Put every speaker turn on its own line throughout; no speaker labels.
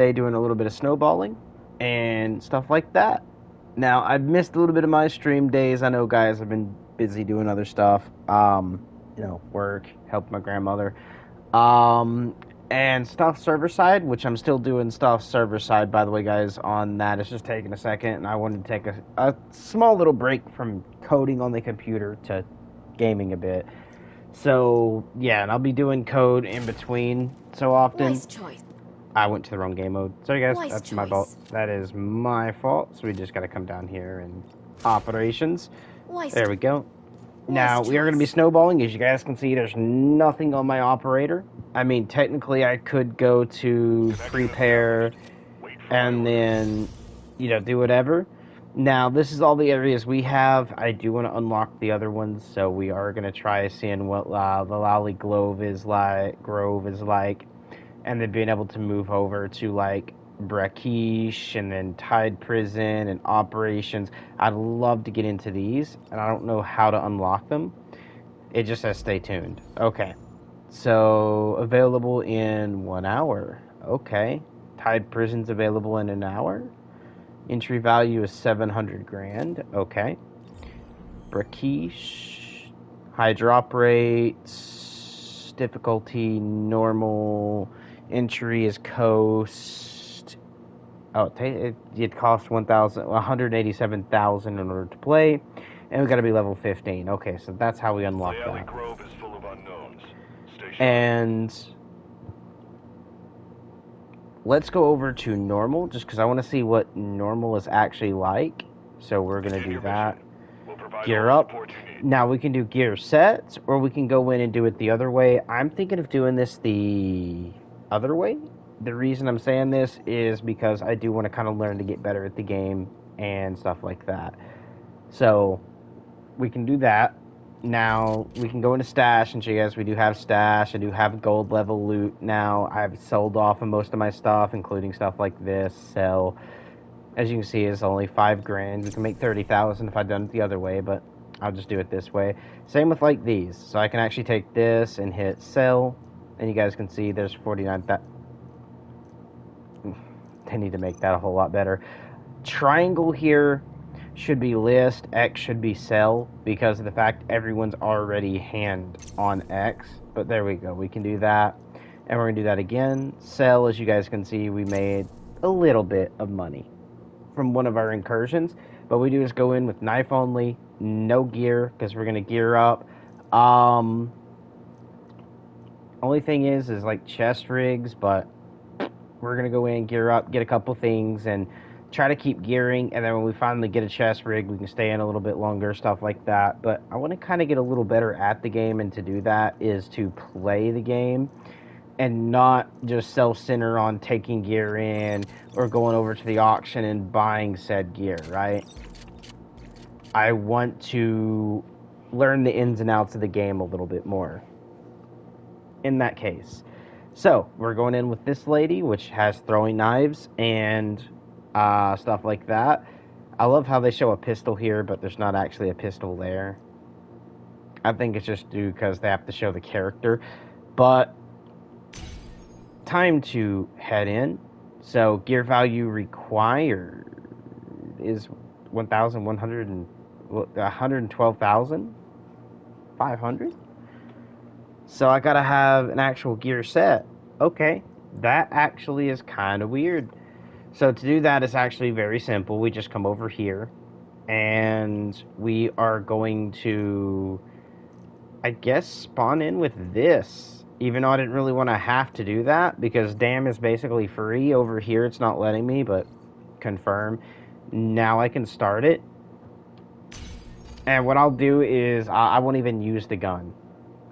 They doing a little bit of snowballing and stuff like that. Now, I've missed a little bit of my stream days. I know guys have been busy doing other stuff. Work, help my grandmother. Um, and stuff server side, which I'm still doing stuff server side, by the way, guys, on that. It's just taking a second, and I wanted to take a small little break from coding on the computer to gaming a bit. So, yeah, and I'll be doing code in between so often.
Wise choice.
I went to the wrong game mode. Sorry, guys,
Wise
that's my fault.
choice.
That is my fault. So we just got to come down here and operations.
Wise.
There we go.
Wise
Now, we are going to be
choice.
snowballing. As you guys can see, there's nothing on my operator. I mean, technically, I could go to prepare and then, do whatever. Now, this is all the areas we have. I do want to unlock the other ones, so we are going to try seeing what the Lally Grove is like, and then being able to move over to, like, Brakish and then Tide Prison and Operations. I'd love to get into these, and I don't know how to unlock them. It just says stay tuned. Okay. So, available in 1 hour. Okay. Tide Prison's available in an hour. Entry value is 700 grand. Okay. Brakish. High drop rates. Difficulty normal. Entry is coast. Oh, it costs 187,000 in order to play. And we got to be level 15. Okay, so that's how we unlock that.
Grove is full of unknowns.
And let's go over to normal, just because I want to see what normal is actually like. So we're going to do that. Gear up. Now we can do gear sets, or we can go in and do it the other way. I'm thinking of doing this the other way. The reason I'm saying this is because I do want to kind of learn to get better at the game and stuff like that. So we can do that. Now we can go into stash and show you guys we do have stash. I do have gold level loot now. I've sold off of most of my stuff, including stuff like this. So as you can see, it's only 5 grand. We can make 30,000 if I'd done it the other way, but I'll just do it this way. Same with like these. So I can actually take this and hit sell, and you guys can see there's 49,000. They need to make that a whole lot better. Triangle here should be list, X should be sell, because of the fact everyone's already hand on X. But there we go, we can do that. And we're going to do that again. Sell, as you guys can see, we made a little bit of money from one of our incursions. But we do is go in with knife only, no gear, because we're going to gear up. Only thing is like chest rigs, but we're going to go in, gear up, get a couple things, and try to keep gearing, and then when we finally get a chest rig, we can stay in a little bit longer, stuff like that. But I want to kind of get a little better at the game, and to do that is to play the game and not just self-center on taking gear in or going over to the auction and buying said gear, right? I want to learn the ins and outs of the game a little bit more in that case. So, we're going in with this lady, which has throwing knives and stuff like that. I love how they show a pistol here, but there's not actually a pistol there. I think it's just due because they have to show the character. But time to head in. So gear value required is 112,500. So I gotta have an actual gear set. Okay, that actually is kind of weird. So to do that is actually very simple. We just come over here, and we are going to, I guess, spawn in with this. Even though I didn't really want to have to do that, because dam is basically free. Over here it's not letting me, but confirm. Now I can start it. And what I'll do is, I won't even use the gun.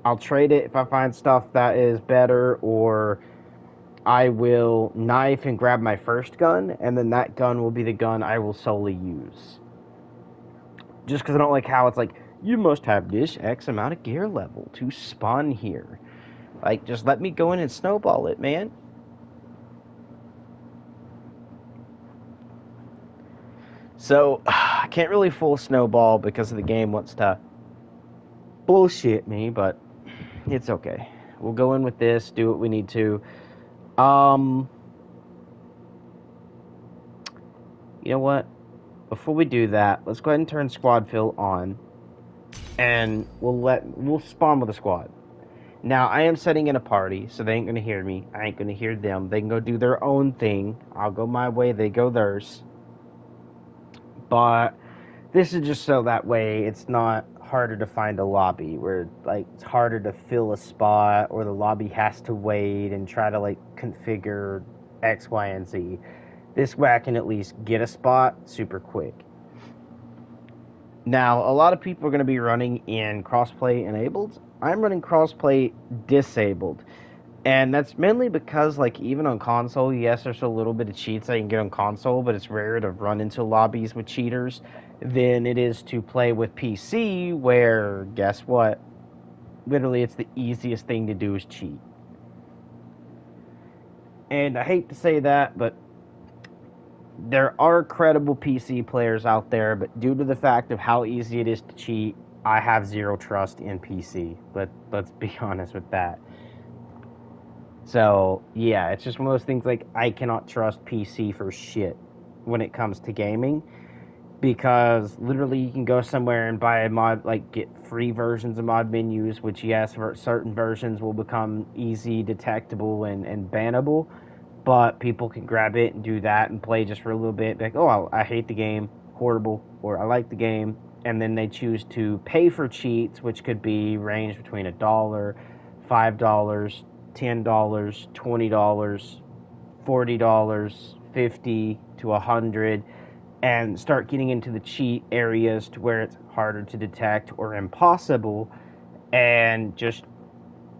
I'll trade it if I find stuff that is better, or I will knife and grab my first gun, and then that gun will be the gun I will solely use. Just because I don't like how it's like, you must have this X amount of gear level to spawn here. Like, just let me go in and snowball it, man. So, I can't really full snowball because the game wants to bullshit me, but it's okay. We'll go in with this, do what we need to. You know what? Before we do that, let's go ahead and turn squad fill on, and we'll spawn with a squad. Now, I am setting in a party, so they ain't gonna hear me. I ain't gonna hear them. They can go do their own thing. I'll go my way, they go theirs. But this is just so that way it's not harder to find a lobby where like it's harder to fill a spot or the lobby has to wait and try to like configure X, Y, and Z. This way I can at least get a spot super quick. Now, a lot of people are going to be running in crossplay enabled. I'm running crossplay disabled. And that's mainly because, like, even on console, yes, there's a little bit of cheats I can get on console, but it's rare to run into lobbies with cheaters than it is to play with PC, where, guess what? Literally, it's the easiest thing to do is cheat. And I hate to say that, but there are credible PC players out there, but due to the fact of how easy it is to cheat, I have zero trust in PC. Let's be honest with that. So, yeah, it's just one of those things like I cannot trust PC for shit when it comes to gaming, because literally you can go somewhere and buy a mod, like get free versions of mod menus, which yes, certain versions will become easy detectable and bannable, but people can grab it and do that and play just for a little bit, like, oh, I hate the game, horrible, or I like the game, and then they choose to pay for cheats, which could be range between $1, $5, $10, $20, $40, $50 to $100, and start getting into the cheat areas to where it's harder to detect or impossible, and just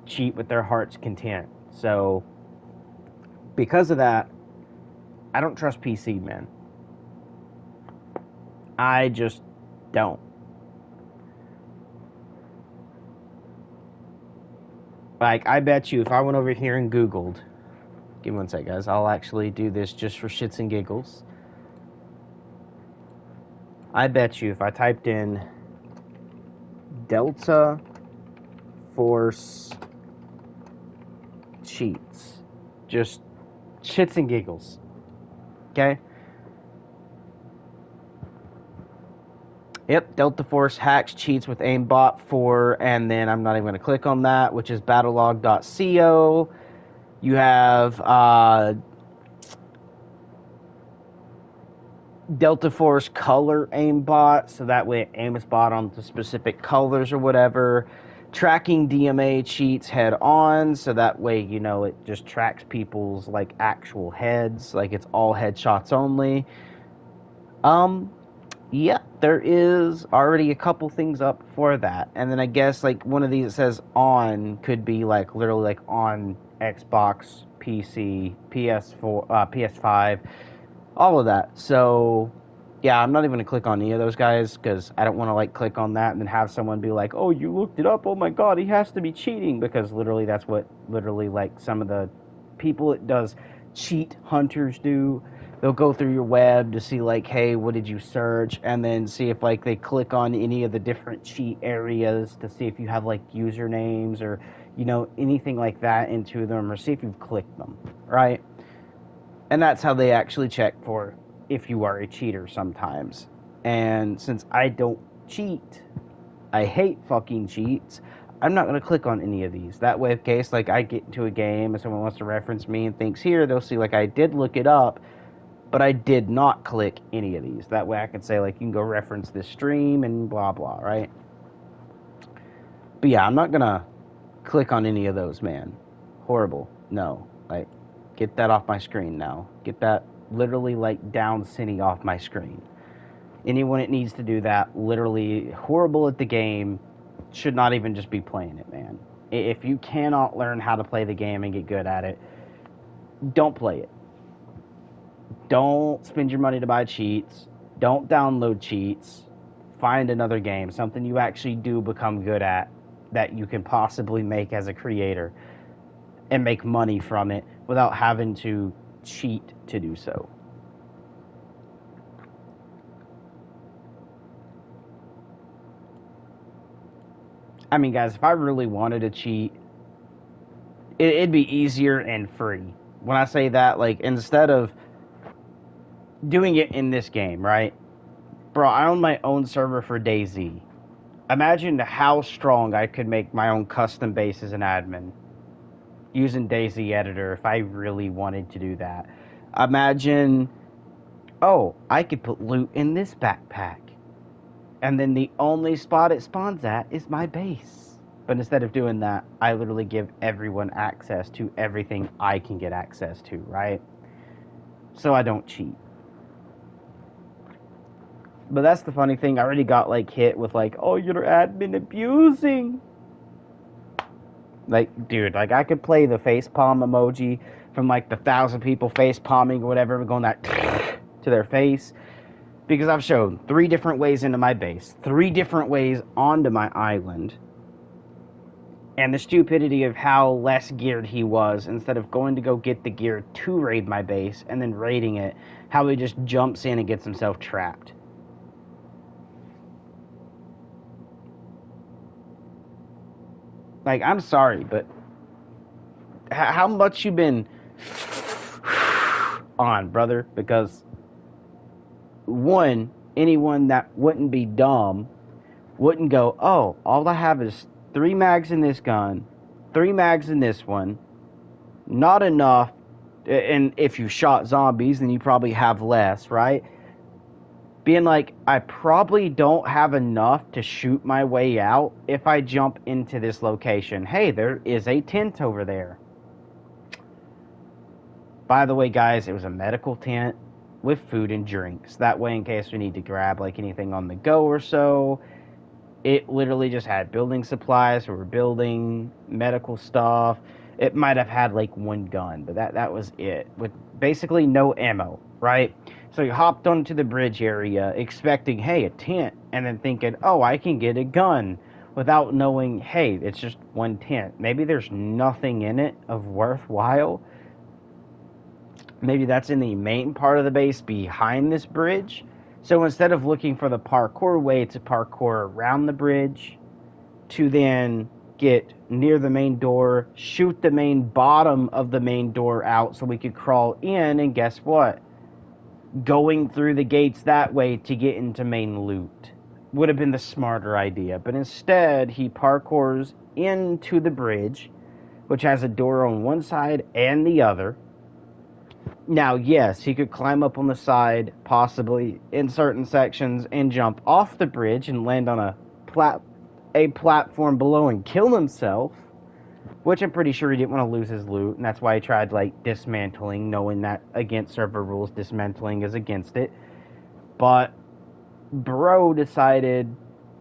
cheat with their heart's content. So, because of that, I don't trust PC, man. I just don't. Like, I bet you if I went over here and Googled, give me one sec, guys, I'll actually do this just for shits and giggles. I bet you if I typed in Delta Force cheats, just shits and giggles, okay? Yep, Delta Force hacks cheats with aimbot 4, and then I'm not even going to click on that, which is battlelog.co. You have Delta Force color aimbot, so that way it aims bot onto specific colors or whatever. Tracking DMA cheats head on, so that way, you know, it just tracks people's like actual heads, like it's all headshots only. Yeah, there is already a couple things up for that. And then I guess like one of these that says on could be like literally like on Xbox, PC, PS4, PS5, all of that. So yeah, I'm not even gonna click on any of those guys because I don't want to like click on that and then have someone be like, "Oh, you looked it up. Oh my God, he has to be cheating," because literally that's what literally like some of the people it does cheat hunters do. They'll go through your web to see like, hey, what did you search, and then see if like they click on any of the different cheat areas to see if you have like usernames or, you know, anything like that into them, or see if you've clicked them, right? And that's how they actually check for if you are a cheater sometimes. And since I don't cheat, I hate fucking cheats, I'm not going to click on any of these. That way, in case like I get into a game and someone wants to reference me and thinks here, they'll see like I did look it up, but I did not click any of these. That way I can say, like, you can go reference this stream and blah, blah, right? But yeah, I'm not going to click on any of those, man. Horrible. No. Like, get that off my screen now. Get that literally, like, down city off my screen. Anyone that needs to do that, literally horrible at the game, should not even just be playing it, man. If you cannot learn how to play the game and get good at it, don't play it. Don't spend your money to buy cheats. Don't download cheats. Find another game, something you actually do become good at, that you can possibly make as a creator and make money from it without having to cheat to do so. I mean, guys, if I really wanted to cheat, it'd be easier and free. When I say that, like, instead of doing it in this game, right? Bro, I own my own server for DayZ. Imagine how strong I could make my own custom base as an admin using DayZ Editor if I really wanted to do that. Imagine, oh, I could put loot in this backpack. And then the only spot it spawns at is my base. But instead of doing that, I literally give everyone access to everything I can get access to, right? So I don't cheat. But that's the funny thing. I already got like hit with like, oh, you're admin abusing. Like, dude, like I could play the facepalm emoji from like the 1,000 people face palming or whatever, going that to their face. Because I've shown 3 different ways into my base, 3 different ways onto my island. And the stupidity of how less geared he was, instead of going to go get the gear to raid my base and then raiding it, how he just jumps in and gets himself trapped. Like, I'm sorry, but how much you been on, brother? Because, one, anyone that wouldn't be dumb wouldn't go, oh, all I have is 3 mags in this gun, 3 mags in this one, not enough, and if you shot zombies, then you probably have less, right? Being like, I probably don't have enough to shoot my way out if I jump into this location. Hey, there is a tent over there. By the way, guys, it was a medical tent with food and drinks. That way, in case we need to grab like anything on the go or so, it literally just had building supplies. We were building medical stuff. It might have had like 1 gun, but that was it. With basically no ammo, right? So you hopped onto the bridge area expecting, hey, a tent, and then thinking, oh, I can get a gun, without knowing, hey, it's just 1 tent. Maybe there's nothing in it of worthwhile. Maybe that's in the main part of the base behind this bridge. So instead of looking for the parkour way to parkour around the bridge, to then get near the main door, shoot the main bottom of the main door out so we could crawl in, and guess what? Going through the gates that way to get into main loot would have been the smarter idea. But instead, he parkours into the bridge, which has a door on one side and the other. Now, yes, he could climb up on the side, possibly in certain sections, and jump off the bridge and land on a platform below and kill himself, which I'm pretty sure he didn't want to lose his loot, and that's why he tried, like, dismantling, knowing that against server rules, dismantling is against it. But bro decided,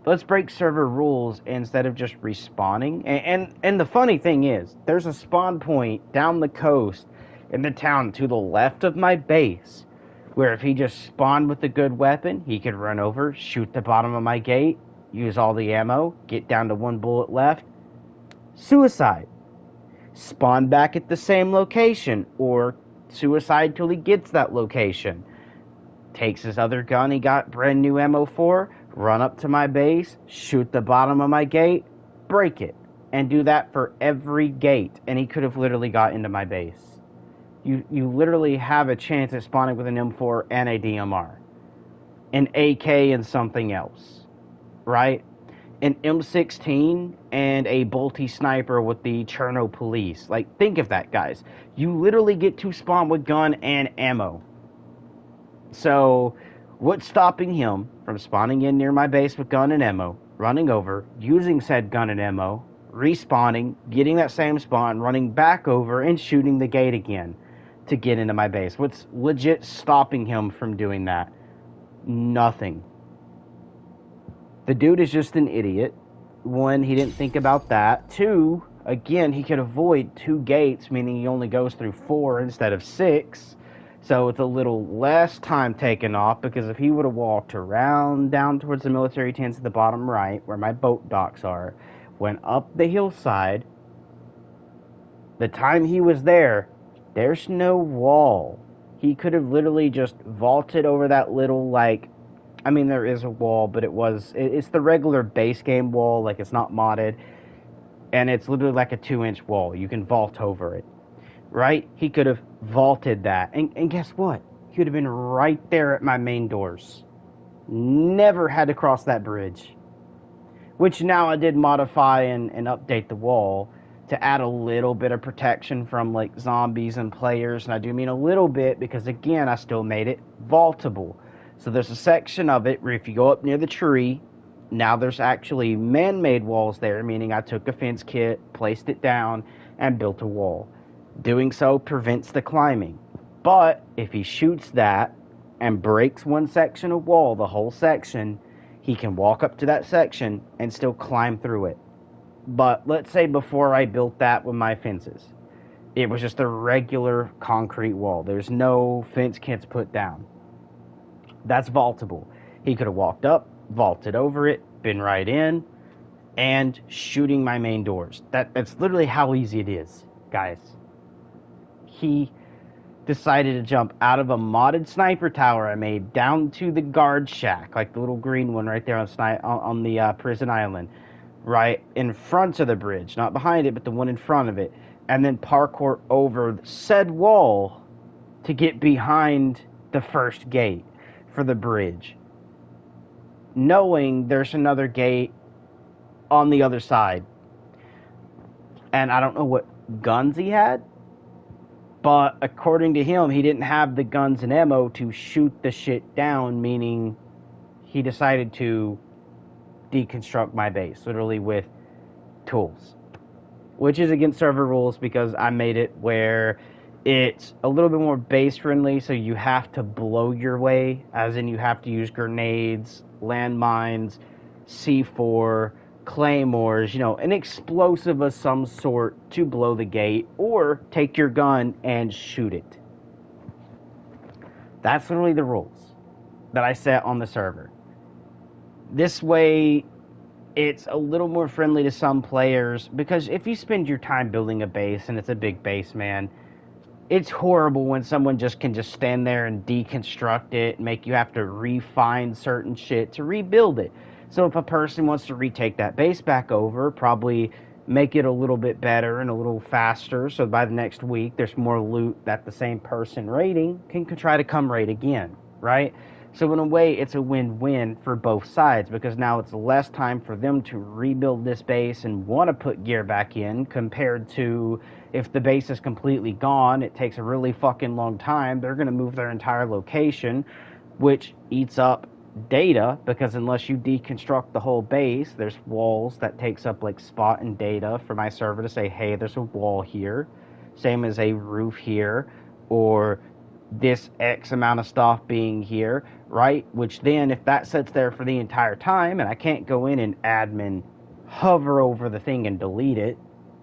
let's break server rules instead of just respawning. And the funny thing is, there's a spawn point down the coast in the town to the left of my base, where if he just spawned with a good weapon, he could run over, shoot the bottom of my gate, use all the ammo, get down to 1 bullet left, suicide. Spawn back at the same location, or suicide till he gets that location. Takes his other gun he got brand new ammo for, run up to my base, shoot the bottom of my gate, break it, and do that for every gate, and he could have literally got into my base. You literally have a chance at spawning with an M4 and a DMR, an AK and something else, right? An M16 and a bolty sniper with the Cherno police. Like, think of that, guys. You literally get to spawn with gun and ammo. So, what's stopping him from spawning in near my base with gun and ammo, running over, using said gun and ammo, respawning, getting that same spawn, running back over, and shooting the gate again to get into my base? What's legit stopping him from doing that? Nothing. The dude is just an idiot. 1, he didn't think about that. 2, again, he could avoid 2 gates, meaning he only goes through 4 instead of 6. So it's a little less time taken off, because if he would have walked around down towards the military tents at the bottom right, where my boat docks are, went up the hillside, the time he was there, there's no wall. He could have literally just vaulted over that little, like, I mean, there is a wall, but it's the regular base game wall, like, it's not modded, and it's literally like a 2-inch wall. You can vault over it, right? He could have vaulted that, and guess what? he would have been right there at my main doors. Never had to cross that bridge. Which now I did modify and update the wall to add a little bit of protection from like zombies and players. And I do mean a little bit because, again, I still made it vaultable. So there's a section of it where if you go up near the tree, now there's actually man-made walls there, meaning I took a fence kit, placed it down, and built a wall. Doing so prevents the climbing. But if he shoots that and breaks one section of wall, the whole section, he can walk up to that section and still climb through it. But let's say before I built that with my fences, it was just a regular concrete wall. There's no fence kits put down. That's vaultable. He could have walked up, vaulted over it, been right in, and shooting my main doors. That's literally how easy it is, guys. He decided to jump out of a modded sniper tower I made down to the guard shack, like the little green one right there on the prison island, right in front of the bridge, not behind it, but the one in front of it, and then parkour over said wall to get behind the first gate for the bridge, knowing there's another gate on the other side. And I don't know what guns he had, but according to him, he didn't have the guns and ammo to shoot the shit down, meaning he decided to deconstruct my base, literally with tools. Which is against server rules because I made it where it's a little bit more base friendly, so you have to blow your way, as in you have to use grenades, landmines, C4, claymores, an explosive of some sort to blow the gate, or take your gun and shoot it. That's literally the rules that I set on the server. This way, it's a little more friendly to some players, because if you spend your time building a base, and it's a big base, man, it's horrible when someone can just stand there and deconstruct it and make you have to refine certain shit to rebuild it. So if a person wants to retake that base back over, probably make it a little bit better and a little faster, so by the next week there's more loot that the same person raiding can try to come raid again, right? So in a way, it's a win-win for both sides, because now it's less time for them to rebuild this base and want to put gear back in, compared to if the base is completely gone, it takes a really fucking long time. They're going to move their entire location, which eats up data, because unless you deconstruct the whole base, there's walls that takes up like spot and data for my server to say, hey, there's a wall here, same as a roof here, or this X amount of stuff being here, right? Which then, if that sits there for the entire time, and I can't go in and admin hover over the thing and delete it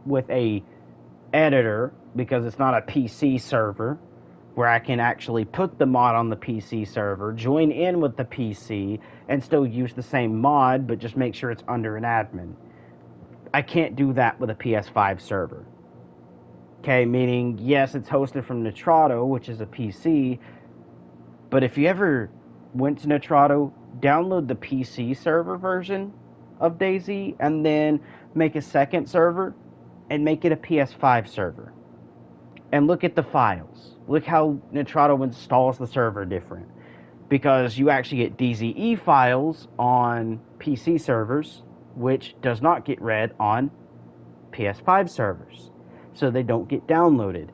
with a editor, because it's not a PC server where I can actually put the mod on the PC server, join in with the PC, and still use the same mod, but just make sure it's under an admin. I can't do that with a PS5 server. Okay, meaning, yes, it's hosted from Nitrado, which is a PC, but if you ever went to Nitrado, download the PC server version of DayZ, and then make a second server, and make it a PS5 server. And look at the files. Look how Nitrado installs the server different. Because you actually get DZE files on PC servers, which does not get read on PS5 servers. So they don't get downloaded.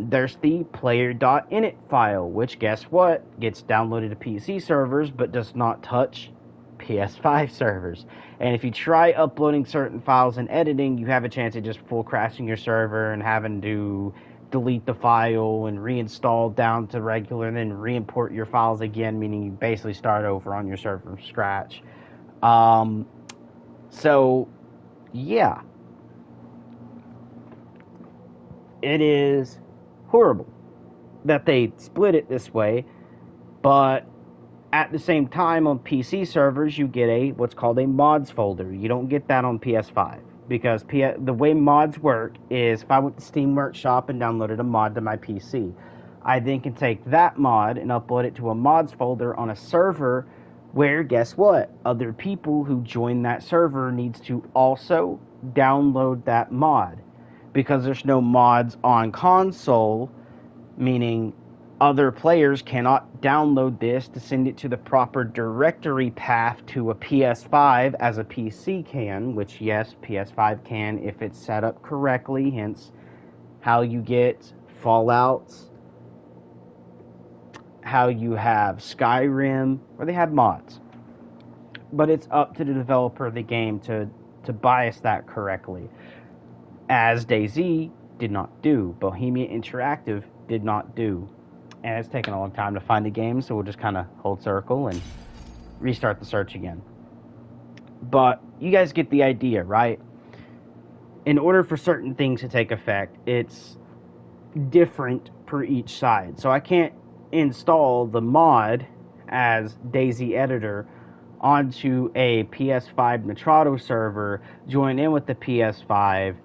There's the player.init file, which guess what? Gets downloaded to PC servers, but does not touch PS5 servers. And if you try uploading certain files and editing, you have a chance of just full crashing your server and having to delete the file and reinstall down to regular and then re-import your files again, meaning you basically start over on your server from scratch. So, yeah. It is horrible that they split it this way, but at the same time, on PC servers, you get what's called a mods folder. You don't get that on PS5, because the way mods work is if I went to Steam Workshop and downloaded a mod to my PC, I then can take that mod and upload it to a mods folder on a server where, guess what? Other people who join that server needs to also download that mod, because there's no mods on console, meaning Other players cannot download this to send it to the proper directory path to a PS5 as a PC can, which yes, PS5 can if it's set up correctly, hence how you get Fallouts, how you have Skyrim, or they have mods. But it's up to the developer of the game to bias that correctly. As DayZ did not do, Bohemia Interactive did not do. And it's taken a long time to find the game, so we'll just kind of hold circle and restart the search again. But you guys get the idea, right? In order for certain things to take effect, it's different per each side. So I can't install the mod as DayZ Editor onto a PS5 Nitrado server, join in with the PS5,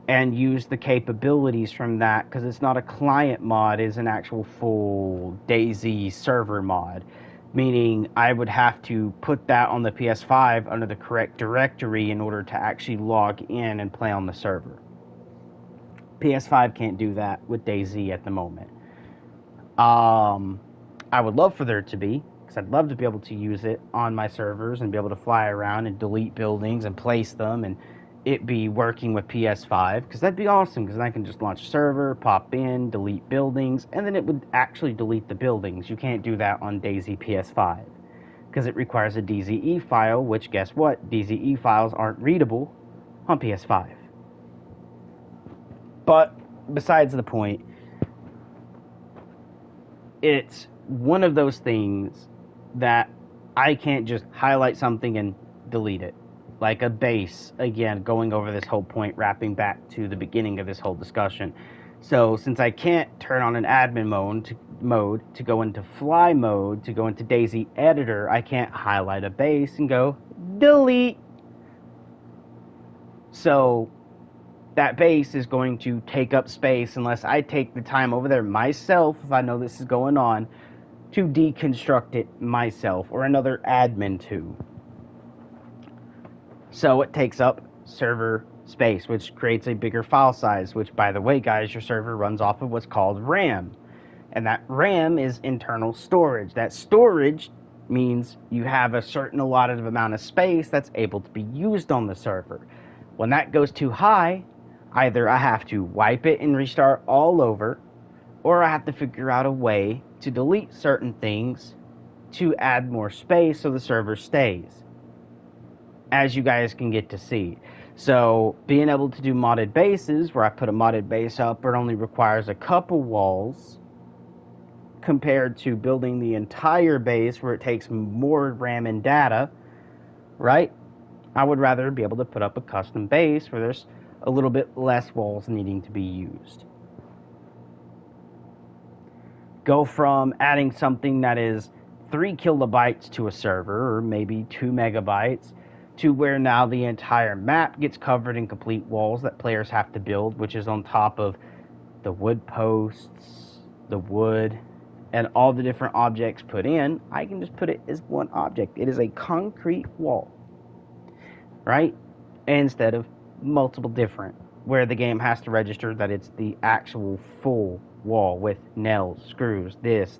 and use the capabilities from that, because it's not a client mod, it's an actual full DayZ server mod. Meaning I would have to put that on the PS5 under the correct directory in order to actually log in and play on the server. PS5 can't do that with DayZ at the moment. I would love for there to be, because I'd love to be able to use it on my servers and be able to fly around and delete buildings and place them and it be working with PS5, because that'd be awesome, because I can just launch a server, pop in, delete buildings, and then it would actually delete the buildings. You can't do that on DayZ PS5, because it requires a DZE file, which, guess what? DZE files aren't readable on PS5. But, besides the point, it's one of those things that I can't just highlight something and delete it. Like a base, again, going over this whole point, wrapping back to the beginning of this whole discussion. So, since I can't turn on an admin mode to go into fly mode, to go into DayZ Editor, I can't highlight a base and go, delete. So, that base is going to take up space unless I take the time over there myself, if I know this is going on, to deconstruct it myself, or another admin to. So it takes up server space, which creates a bigger file size, which, by the way, guys, your server runs off of what's called RAM. And that RAM is internal storage. That storage means you have a certain allotted amount of space that's able to be used on the server. When that goes too high, either I have to wipe it and restart all over, or I have to figure out a way to delete certain things to add more space so the server stays, as you guys can get to see. So, being able to do modded bases, where I put a modded base up, it only requires a couple walls, compared to building the entire base, where it takes more RAM and data, right? I would rather be able to put up a custom base, where there's a little bit less walls needing to be used. Go from adding something that is 3 kilobytes to a server, or maybe 2 megabytes, to where now the entire map gets covered in complete walls that players have to build, which is on top of the wood posts, the wood, and all the different objects put in. I can just put it as one object. It is a concrete wall, right? Instead of multiple different, where the game has to register that it's the actual full wall with nails, screws, this,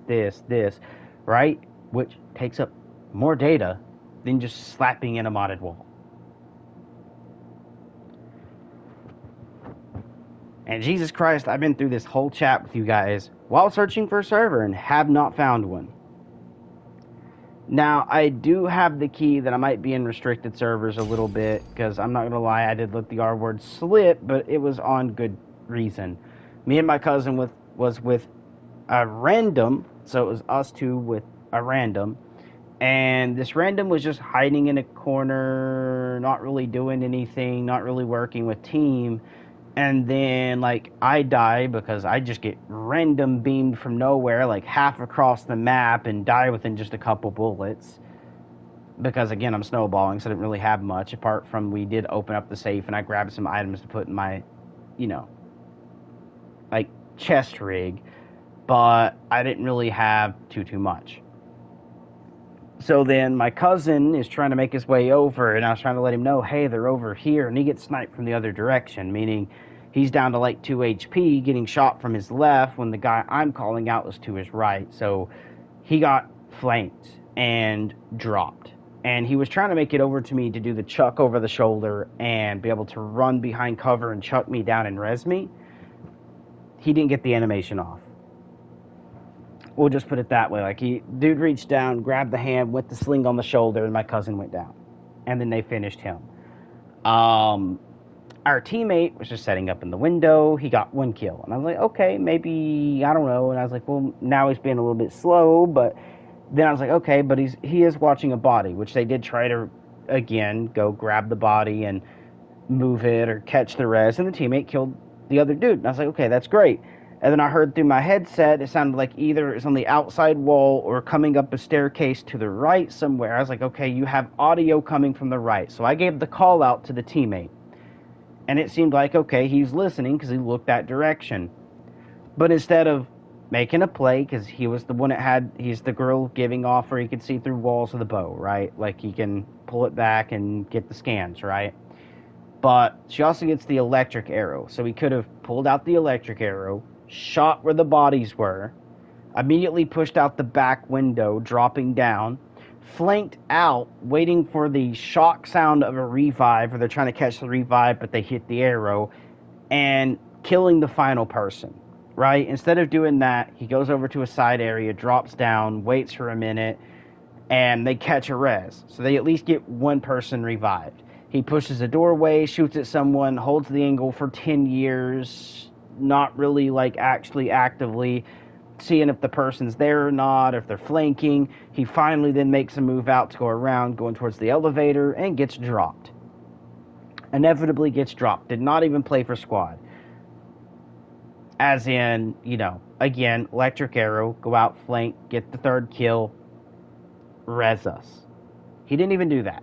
right? Which takes up more data than just slapping in a modded wall. And Jesus Christ, I've been through this whole chat with you guys while searching for a server and have not found one. Now, I do have the key that I might be in restricted servers a little bit, because I'm not going to lie, I did let the R word slip, but it was on good reason. Me and my cousin was with a random, so it was us two with a random, and this random was just hiding in a corner, not really doing anything, not really working with team. And then, like, I die because I just get random beamed from nowhere, like half across the map, and die within just a couple bullets. Because, again, I'm snowballing, so I didn't really have much, apart from we did open up the safe and I grabbed some items to put in my, like, chest rig. But I didn't really have too much. So then my cousin is trying to make his way over, and I was trying to let him know, hey, they're over here, and he gets sniped from the other direction, meaning He's down to like 2 HP, getting shot from his left when the guy I'm calling out was to his right. So he got flanked and dropped. And he was trying to make it over to me to do the chuck over the shoulder and be able to run behind cover and chuck me down and res me. He didn't get the animation off. We'll just put it that way. Like, dude reached down, grabbed the hand, went the sling on the shoulder, and my cousin went down. And then they finished him. Our teammate was just setting up in the window. He got 1 kill. And I was like, okay, maybe, I don't know. And I was like, well, now he's being a little bit slow. But then I was like, okay, but he is watching a body, which they did try to, again, go grab the body and move it or catch the res. And the teammate killed the other dude. And I was like, okay, that's great. And then I heard through my headset, it sounded like either it's on the outside wall or coming up a staircase to the right somewhere. I was like, okay, you have audio coming from the right. So I gave the call out to the teammate. And it seemed like, okay, he's listening because he looked that direction. But instead of making a play, because he was the one that had, he's the girl giving off where he could see through walls of the bow, right? Like he can pull it back and get the scans, right? But she also gets the electric arrow. So he could have pulled out the electric arrow, shot where the bodies were, immediately pushed out the back window, dropping down, flanked out, waiting for the shock sound of a revive, or they're trying to catch the revive, but they hit the arrow, and killing the final person, right? Instead of doing that, he goes over to a side area, drops down, waits for a minute, and they catch a res. So they at least get 1 person revived. He pushes a doorway, shoots at someone, holds the angle for 10 years, not really like actually actively seeing if the person's there or not, if they're flanking. He finally then makes a move out to go around, going towards the elevator, and gets dropped. Inevitably gets dropped. Did not even play for squad. As in, you know, again, electric arrow, go out, flank, get the 3rd kill, res us. He didn't even do that.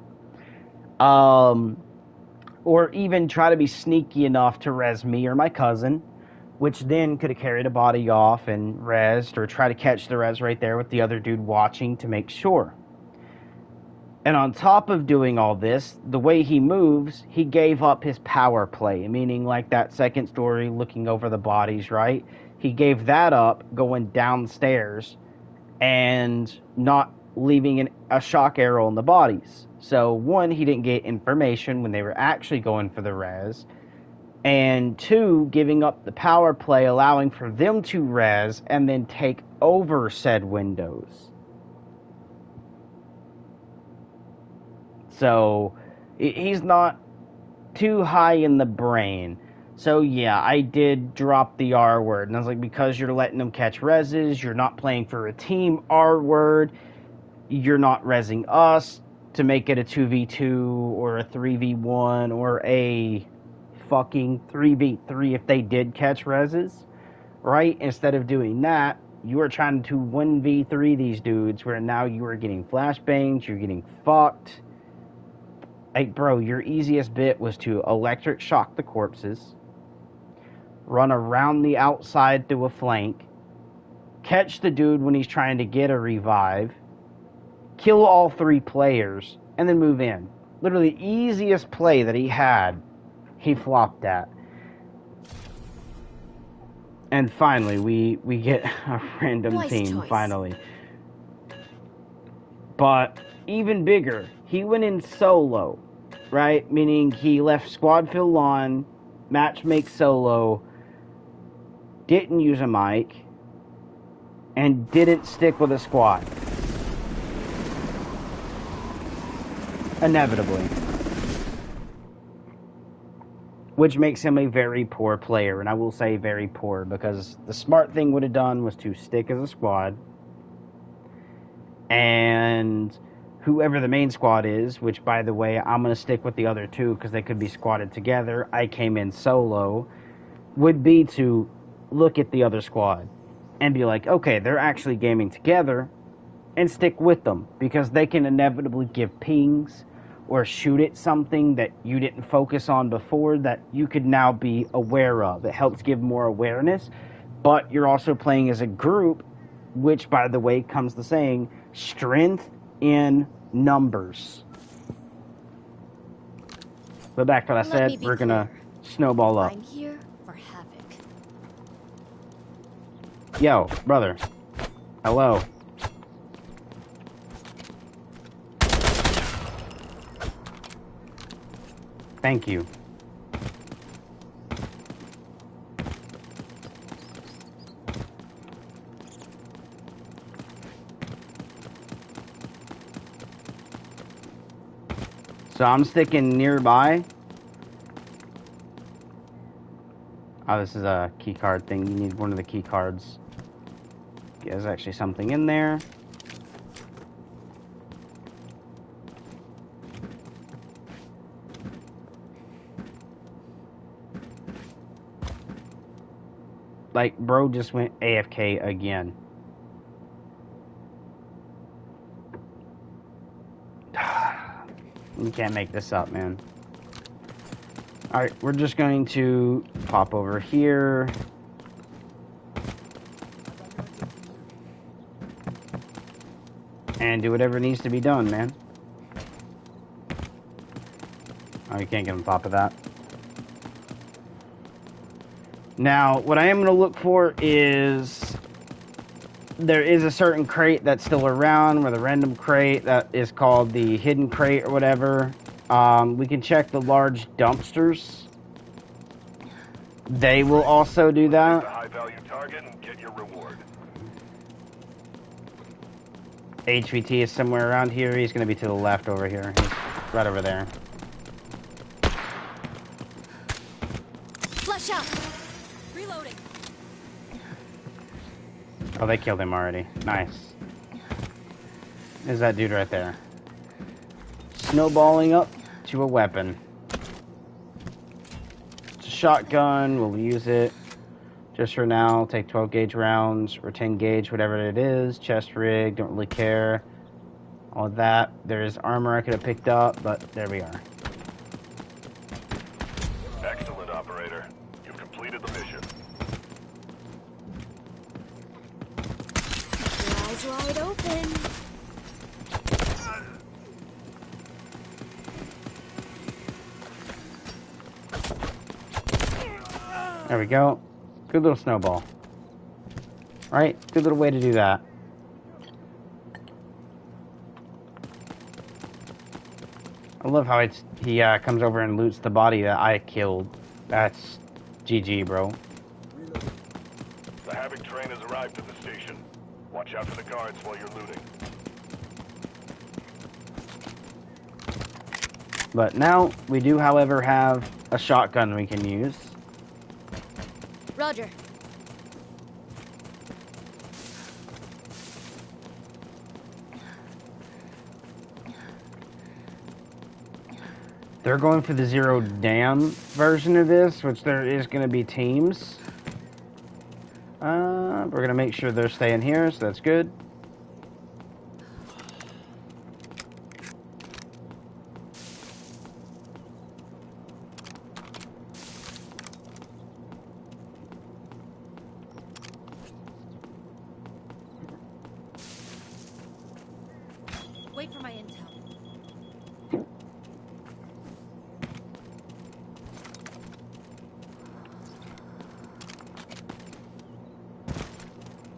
Or even try to be sneaky enough to res me or my cousin, which then could have carried a body off and resed, or try to catch the res right there with the other dude watching to make sure. And on top of doing all this, the way he moves, he gave up his power play, meaning like that second story looking over the bodies, right? He gave that up going downstairs and not leaving a shock arrow on the bodies. So 1, he didn't get information when they were actually going for the res. And 2, giving up the power play, allowing for them to res and then take over said windows. So he's not too high in the brain. So yeah, I did drop the R word. And I was like, because you're letting them catch reses, you're not playing for a team, R word, you're not resing us to make it a 2v2 or a 3v1 or a fucking 3v3 if they did catch reses, right? Instead of doing that, you are trying to 1v3 these dudes, where now you are getting flashbangs, you're getting fucked. Like, bro, your easiest bit was to electric shock the corpses, run around the outside through a flank, catch the dude when he's trying to get a revive, kill all 3 players, and then move in. Literally, easiest play that he had, he flopped at. And finally, we get a random
Nice
team,
choice.
finally. But even bigger, he went in solo, right? Meaning he left squad fill on, match make solo, didn't use a mic, and didn't stick with a squad. Inevitably. Which makes him a very poor player, and I will say very poor, because the smart thing would have done was to stick as a squad, and whoever the main squad is, which, by the way, I'm going to stick with the other 2 because they could be squatted together, I came in solo, would be to look at the other squad and be like, okay, they're actually gaming together, and stick with them, because they can inevitably give pings or shoot at something that you didn't focus on before that you could now be aware of. It helps give more awareness, but you're also playing as a group, which, by the way, comes the saying, strength in numbers. But back to what I said, we're going to snowball up.
I'm here
Yo, brother. Hello. Thank you. So I'm sticking nearby. Oh, this is a key card thing. You need one of the key cards. There's actually something in there. Like, bro just went AFK again. You can't make this up, man. Alright, we're just going to pop over here. And do whatever needs to be done, man. Oh, you can't get on top of that. Now, what I am going to look for is... There is a certain crate that's still around, with a random crate that is called the hidden crate or whatever. We can check the large dumpsters. They will also do that.
High-value target and get your reward.
HVT is somewhere around here. He's going to be to the left over here. He's right over there.
Flush out. Reloading.
Oh, they killed him already. Nice. There's that dude right there. Snowballing up to a weapon. It's a shotgun. We'll use it just for now. Take 12 gauge rounds or 10 gauge, whatever it is. Chest rig. Don't really care. All of that. There is armor I could have picked up, but there we are.
Excellent, operator. You've completed the mission.
Eyes wide open.
There we go. Good little snowball. Right? Good little way to do that. I love how he comes over and loots the body that I killed. That's GG, bro.
The Havoc train has arrived at the station. Watch out for the guards while you're looting.
But now, we do, however, have a shotgun we can use.
Roger.
They're going for the Zero Dam version of this, which there is going to be teams. We're going to make sure they're staying here, so that's good.
Wait for my intel.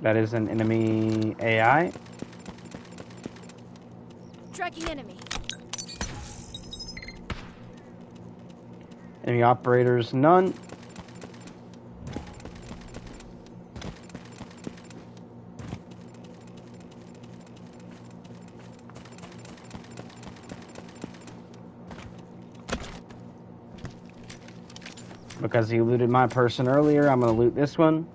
That is an enemy AI.
Tracking enemy.
Enemy operators, none. Because he looted my person earlier, I'm going to loot this one.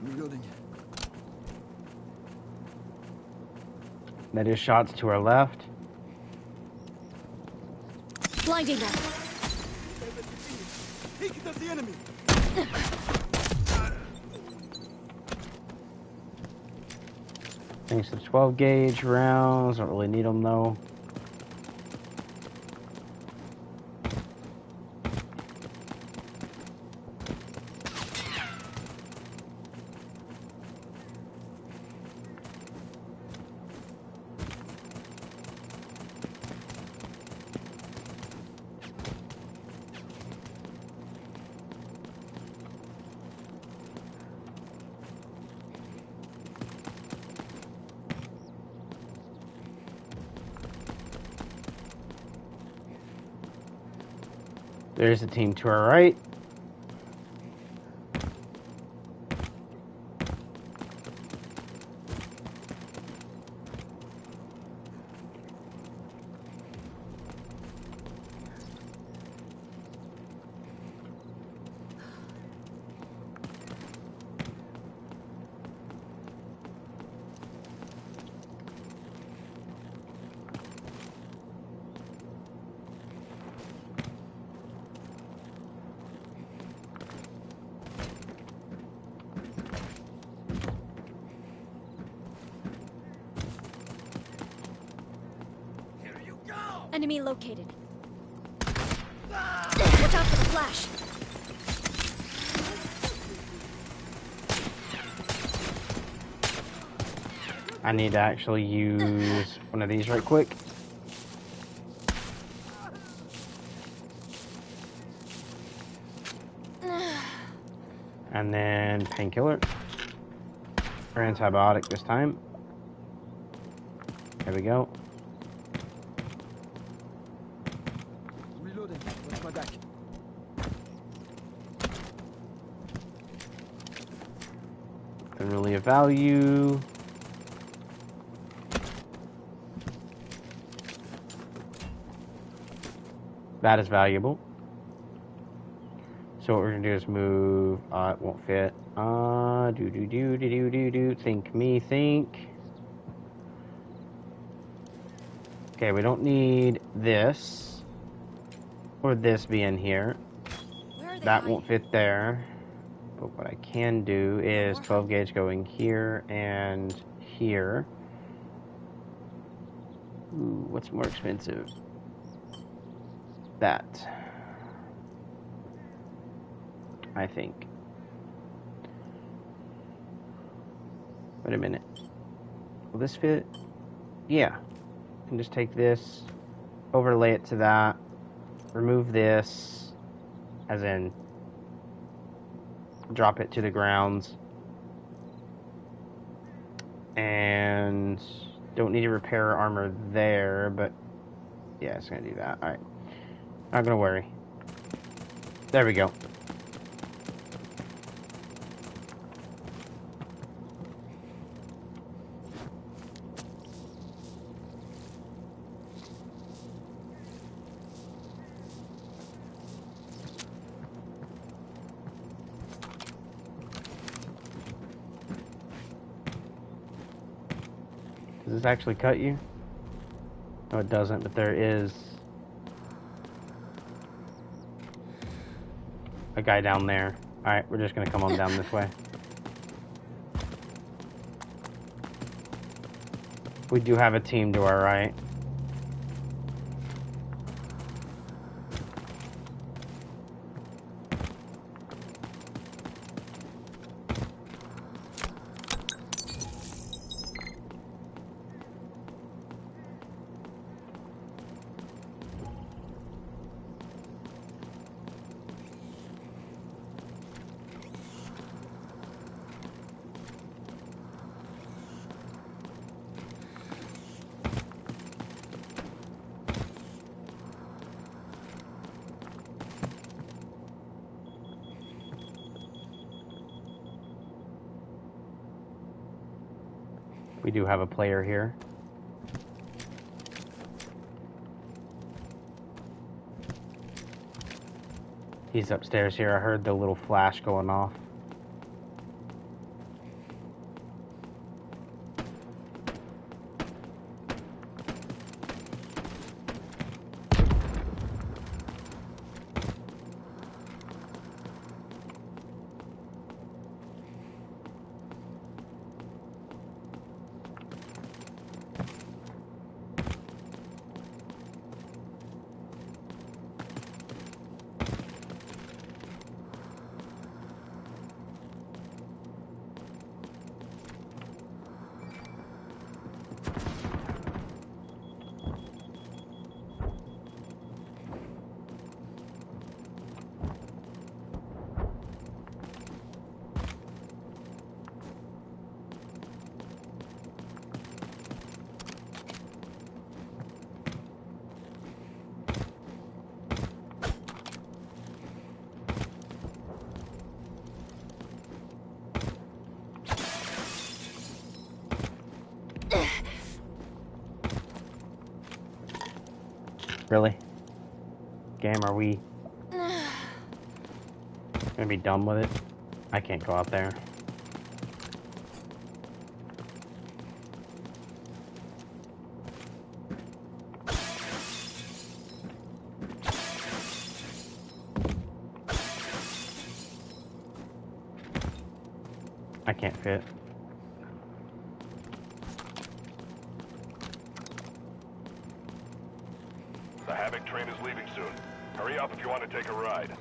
Reloading.
That is shots to our left.
Blinding them.
Peek at the enemy.
Thanks to 12 gauge rounds. Don't really need them though. There's a team to our right.
Enemy located. Watch out for the flash.
I need to actually use one of these right quick. And then painkiller. Or antibiotic this time. There we go.
Reloading. Watch my back.
Nothing really of value. That is valuable. So what we're gonna do is move. It won't fit. Think me, think. Okay, we don't need this or this being here.
Where are they
That
hiding?
won't fit there. But what I can do is 12 gauge going here and here. Ooh, what's more expensive? That. I think. Wait a minute. Will this fit? Yeah. I can just take this, overlay it to that, remove this, as in drop it to the grounds, and don't need to repair armor there, but yeah, it's gonna do that. Alright. Not gonna worry. There we go. Does this actually cut you? No, it doesn't, but there is a guy down there. Alright, we're just gonna come on down this way. We do have a team to our right. We do have a player here. He's upstairs here. I heard the little flash going off. Really? Game, are we gonna be done with it? I can't go out there. I can't fit.
The Havoc train is leaving soon. Hurry up if you want to take a ride.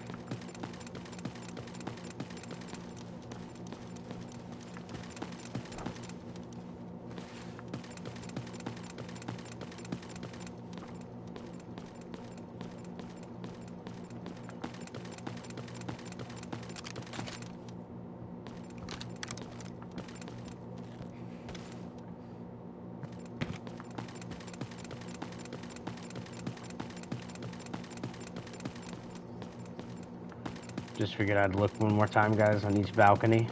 Just figured I'd look one more time, guys, on each balcony.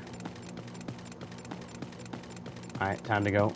Alright, time to go.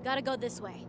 Gotta go this way.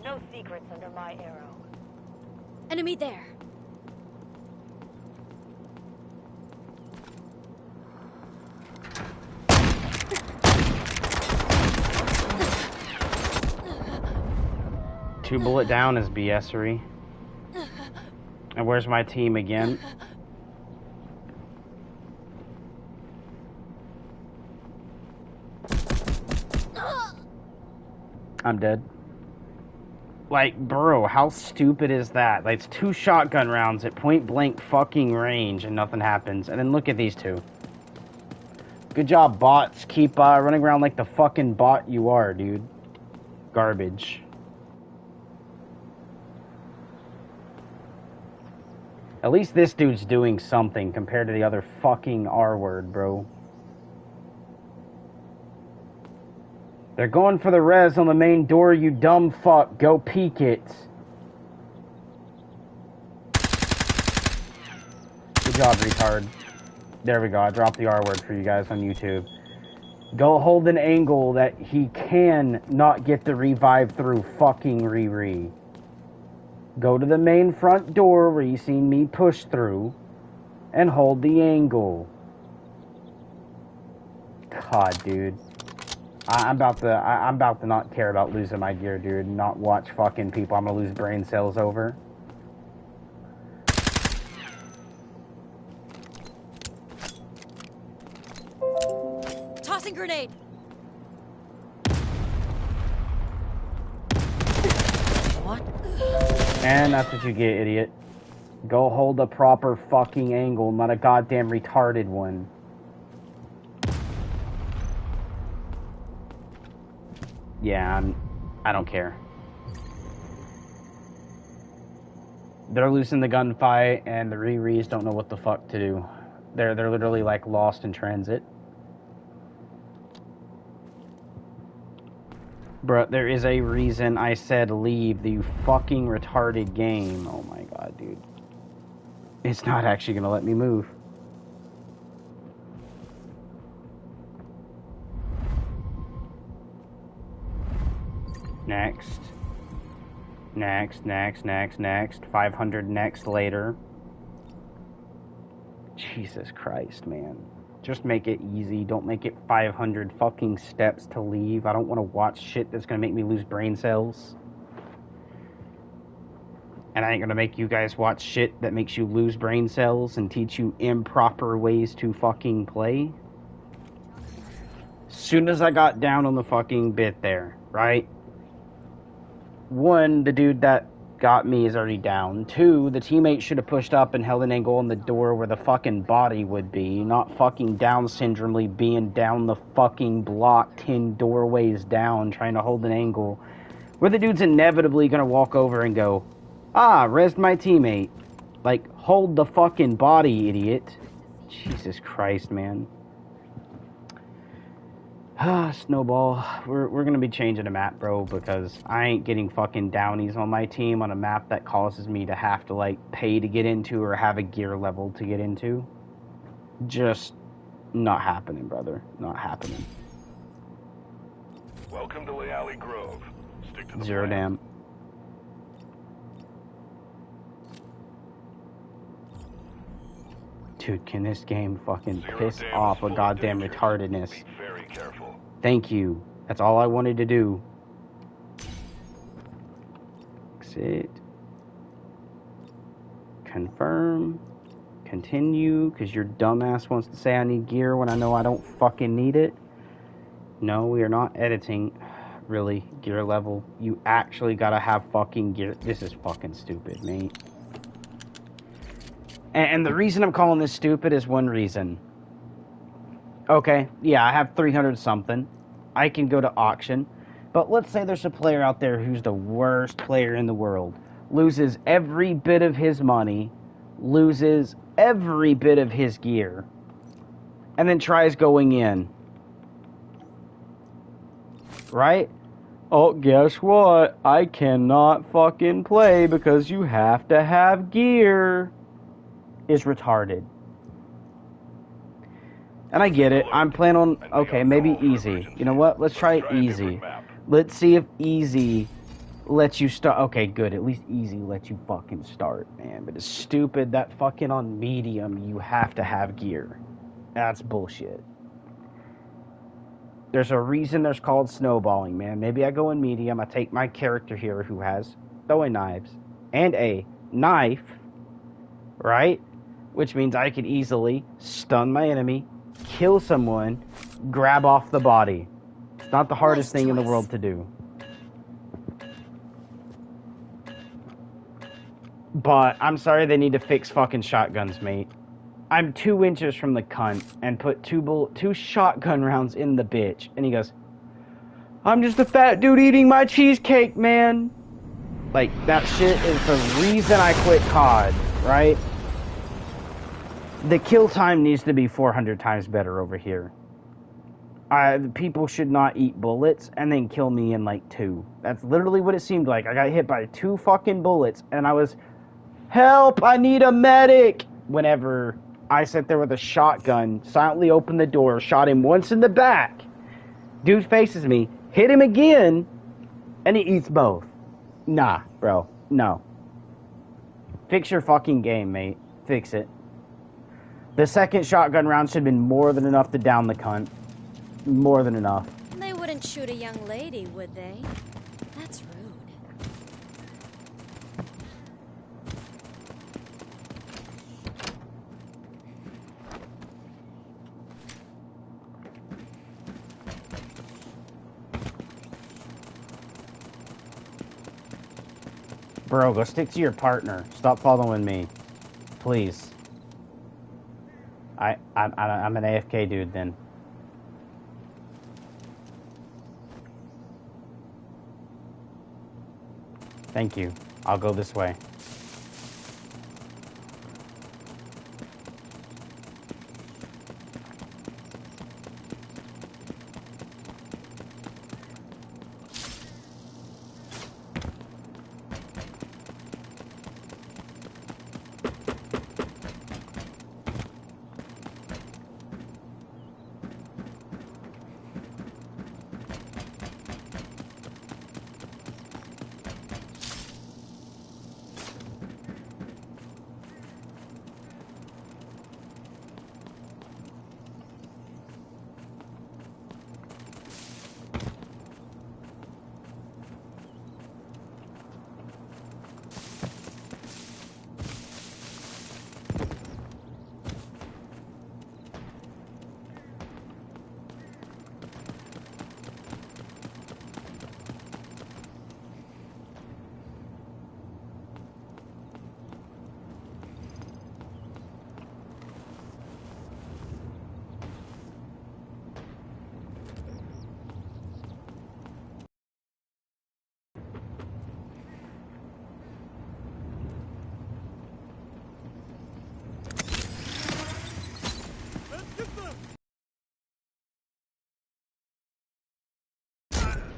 No secrets under my arrow.
Enemy there.
Two bullet down is BS-ery. And where's my team again? I'm dead. Like, bro, how stupid is that? Like, it's 2 shotgun rounds at point blank fucking range and nothing happens. And then look at these two. Good job, bots. Keep running around like the fucking bot you are, dude. Garbage. At least this dude's doing something compared to the other fucking R-word, bro. They're going for the res on the main door, you dumb fuck. Go peek it. Good job, retard. There we go. I dropped the R-word for you guys on YouTube. Go hold an angle that he can not get the revive through fucking Riri. Go to the main front door where you seen me push through and hold the angle. God, dude. I'm about to not care about losing my gear, dude, and not watch fucking people I'm gonna lose brain cells over.
Tossing grenade.
What?
And that's what you get, idiot. Go hold a proper fucking angle, not a goddamn retarded one. Yeah, I don't care. They're losing the gunfight, and the Riris don't know what the fuck to do. They're literally like lost in transit. Bruh, there is a reason I said leave the fucking retarded game. Oh my god, dude. It's not actually gonna let me move. Next. Next, next, next, next. 500 next later. Jesus Christ, man. Just make it easy. Don't make it 500 fucking steps to leave. I don't want to watch shit that's going to make me lose brain cells. And I ain't going to make you guys watch shit that makes you lose brain cells and teach you improper ways to fucking play. Soon as I got down on the fucking bit there, right? One, the dude that got me is already down. Two, the teammate should have pushed up and held an angle on the door where the fucking body would be, not fucking Down syndromely being down the fucking block 10 doorways down trying to hold an angle where the dude's inevitably gonna walk over and go, ah, resed my teammate. Like, hold the fucking body, idiot. Jesus Christ, man. Snowball, we're gonna be changing the map, bro, because I ain't getting fucking downies on my team on a map that causes me to have to, like, pay to get into or have a gear level to get into. Just not happening, brother. Not happening.
Welcome to Leali Grove. Stick to the
Zero
plan.
damn. Dude, can this game fucking piss
Zero
off
damn
a
is full of
goddamn
dangers.
retardedness?
Be very careful.
Thank you. That's all I wanted to do. Exit. Confirm. Continue, because your dumbass wants to say I need gear when I know I don't fucking need it. No, we are not editing. Really, gear level. You actually gotta have fucking gear. This is fucking stupid, mate. And the reason I'm calling this stupid is one reason. Okay, yeah, I have 300 something. I can go to auction. But let's say there's a player out there who's the worst player in the world. Loses every bit of his money. Loses every bit of his gear. And then tries going in. Right? Oh, guess what? I cannot fucking play because you have to have gear. Is retarded. And I get it. I'm planning on, okay, maybe easy. You know what? Let's try easy. Let's see if easy lets you start. Okay, good. At least easy lets you fucking start, man. But it's stupid that fucking on medium you have to have gear. That's bullshit. There's a reason there's called snowballing, man. Maybe I go in medium. I take my character here who has throwing knives and a knife, right? Which means I could easily stun my enemy, kill someone, grab off the body. It's not the hardest thing in the world to do. But I'm sorry they need to fix fucking shotguns, mate. I'm 2 inches from the cunt and put two shotgun rounds in the bitch. And he goes, I'm just a fat dude eating my cheesecake, man. Like, that shit is the reason I quit COD, right? The kill time needs to be 400 times better over here. People should not eat bullets and then kill me in like 2. That's literally what it seemed like. I got hit by 2 fucking bullets and I was, help, I need a medic. Whenever I sat there with a shotgun, silently opened the door, shot him once in the back. Dude faces me, hit him again, and he eats both. Nah, bro, no. Fix your fucking game, mate. Fix it. The second shotgun round should have been more than enough to down the cunt. More than enough.
They wouldn't shoot a young lady, would they? That's rude.
Bro, go stick to your partner. Stop following me. Please. I'm an AFK dude then. Thank you. I'll go this way.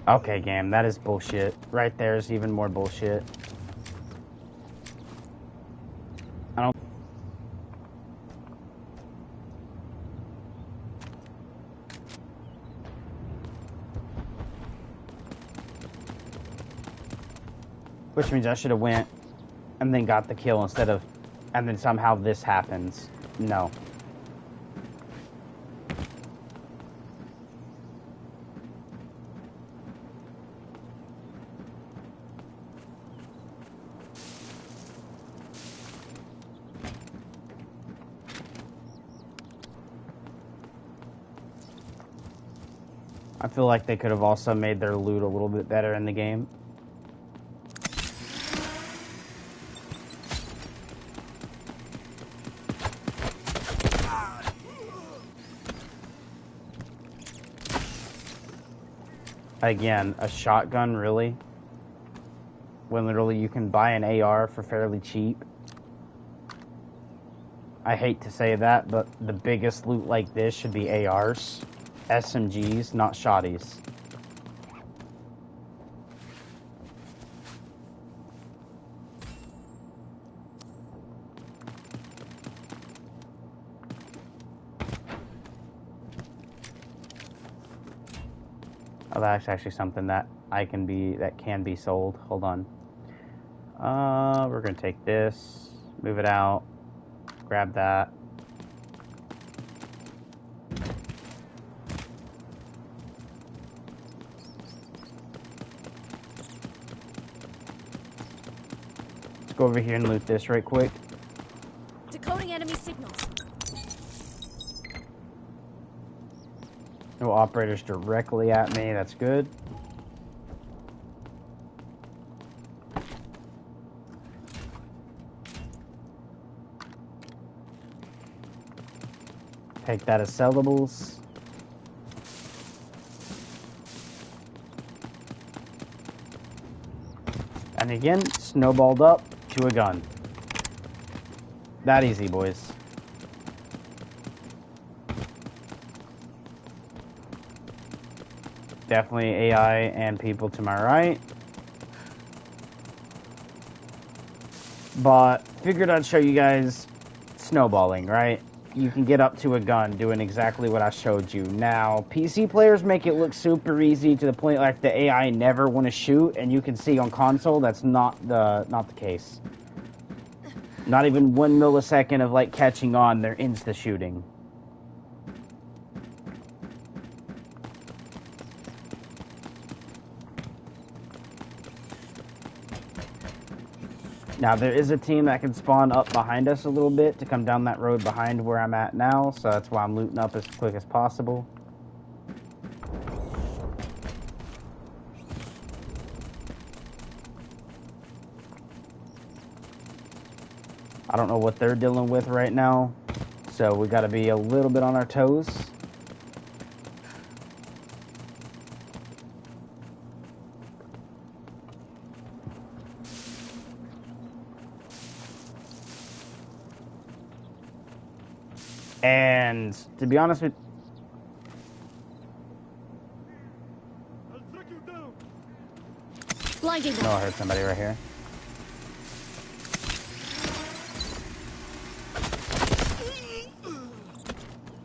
Okay, game, that is bullshit. Right there is even more bullshit. I don't... Which means I should have went and then got the kill instead of... And then somehow this happens. No. I feel like they could have also made their loot a little bit better in the game. Again, a shotgun, really? When literally you can buy an AR for fairly cheap. I hate to say that, but the biggest loot like this should be ARs. SMGs, not shotties. Oh, that's actually something that can be sold. Hold on. We're gonna take this, move it out, grab that. Let's go over here and loot this right quick.
Decoding enemy signals.
No operators directly at me, that's good. Take that as sellables. And again, snowballed up to a gun. That easy, boys. Definitely AI and people to my right. But figured I'd show you guys snowballing, right? You can get up to a gun doing exactly what I showed you. Now, PC players make it look super easy to the point like the AI never want to shoot, and you can see on console that's not the case. Not even 1 millisecond of like catching on, they're insta shooting. Now, there is a team that can spawn up behind us a little bit to come down that road behind where I'm at now, so that's why I'm looting up as quick as possible. I don't know what they're dealing with right now, so we got to be a little bit on our toes. And to be honest with
Blinding them.
no, I heard somebody right here.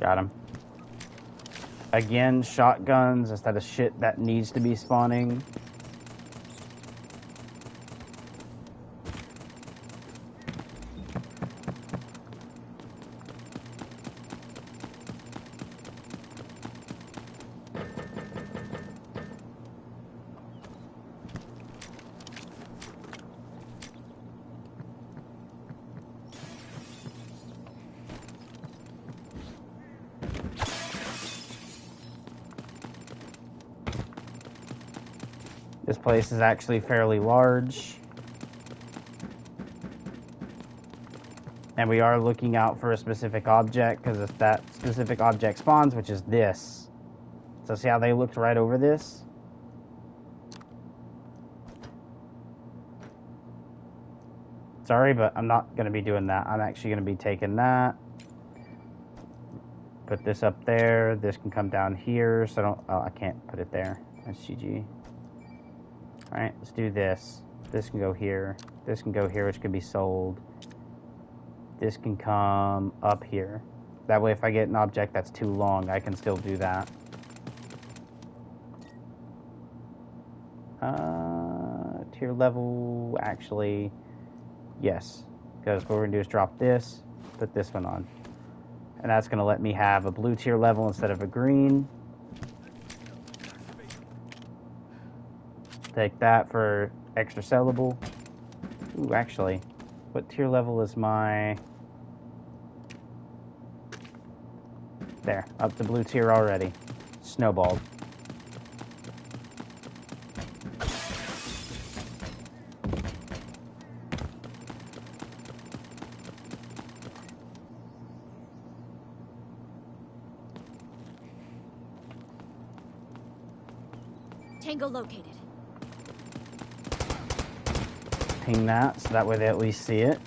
Got him. Again, shotguns instead of shit that needs to be spawning. This place is actually fairly large. And we are looking out for a specific object, because if that specific object spawns, which is this. So see how they looked right over this? Sorry, but I'm not going to be doing that. I'm actually going to be taking that. Put this up there. This can come down here. So I can't put it there. That's GG. Alright, let's do this. This can go here. This can go here, which can be sold. This can come up here. That way, if I get an object that's too long, I can still do that. Tier level, actually, yes. Because what we're going to do is drop this, put this one on. And that's going to let me have a blue tier level instead of a green. Take that for extra sellable. Ooh, actually, what tier level is my... There, up to blue tier already. Snowballed.
Tango located.
Ping that, so that way they at least see it.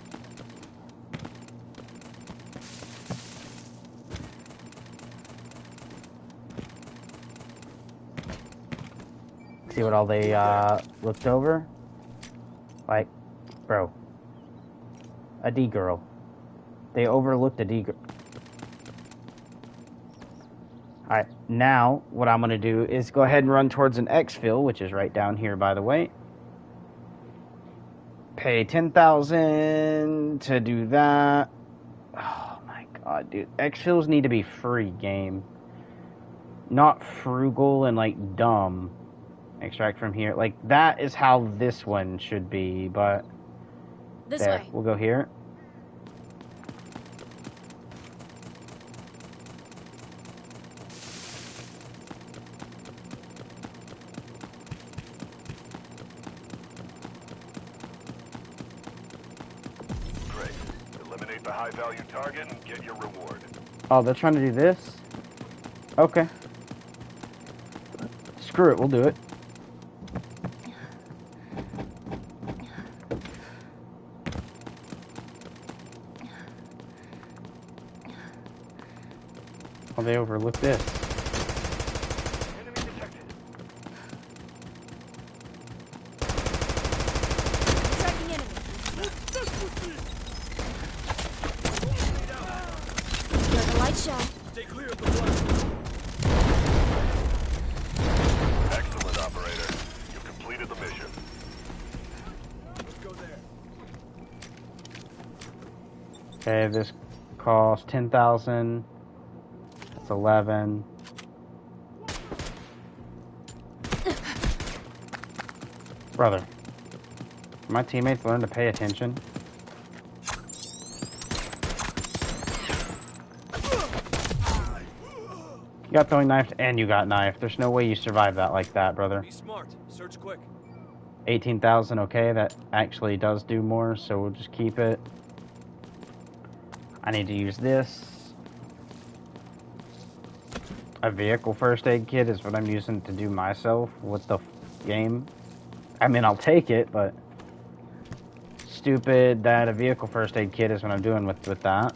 See what all they looked over? Like, bro. A D girl. They overlooked a D girl. Alright, now what I'm going to do is go ahead and run towards an exfil, which is right down here, by the way. Pay 10,000 to do that. Oh my god, dude. Exfils need to be free, game. Not frugal and, like, dumb. Extract from here. Like, that is how this one should be, but...
This
there,
way.
we'll go here.
Great. Eliminate the high-value target and get your reward.
Oh, they're trying to do this? Okay. Screw it, we'll do it. Oh, they overlooked this.
Enemy detected.
Tracking enemy. You're the light show.
Stay clear of the blast.
Excellent, operator. You completed the mission.
Let's go there.
Okay, this costs 10,000. That's 11. Brother, my teammates learn to pay attention. You got throwing knives and you got knife. There's no way you survive that like that, brother.
Be smart. Search quick.
18,000, okay, that actually does do more, so we'll just keep it. I need to use this. A vehicle first aid kit is what I'm using to do myself with the game. I mean, I'll take it, but stupid that a vehicle first aid kit is what I'm doing with that.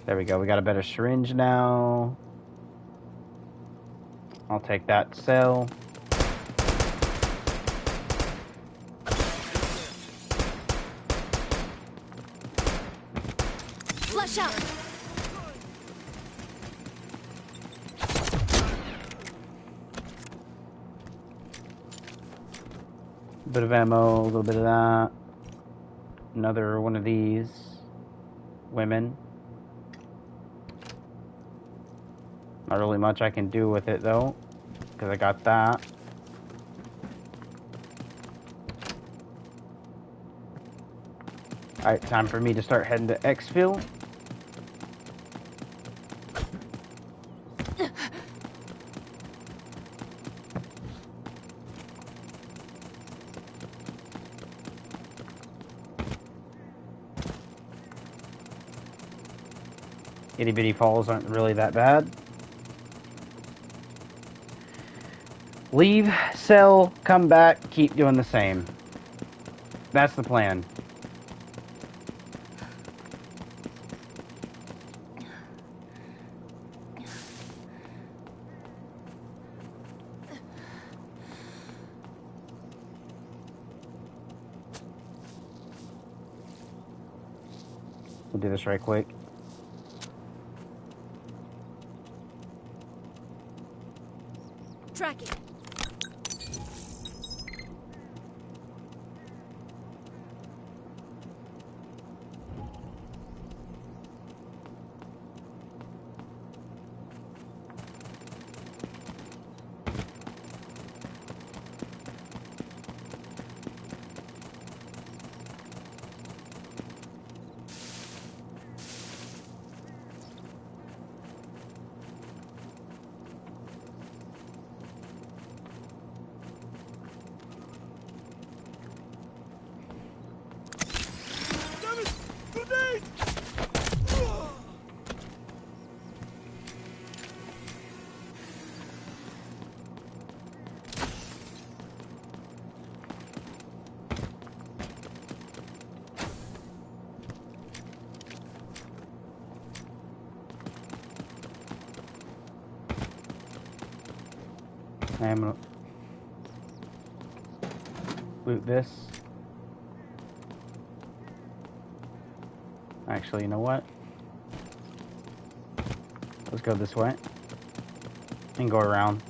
There we go, we got a better syringe now. I'll take that to sell.
Flush out.
A bit of ammo, a little bit of that. Another one of these. Women. Not really much I can do with it though, because I got that. Alright, time for me to start heading to exfil. Itty bitty falls aren't really that bad. Leave, sell, come back, keep doing the same. That's the plan. We'll do this right quick.
Tracking.
Damn it! Grenade!
I'm gonna loot this. Actually, you know what? Let's go this way and go around.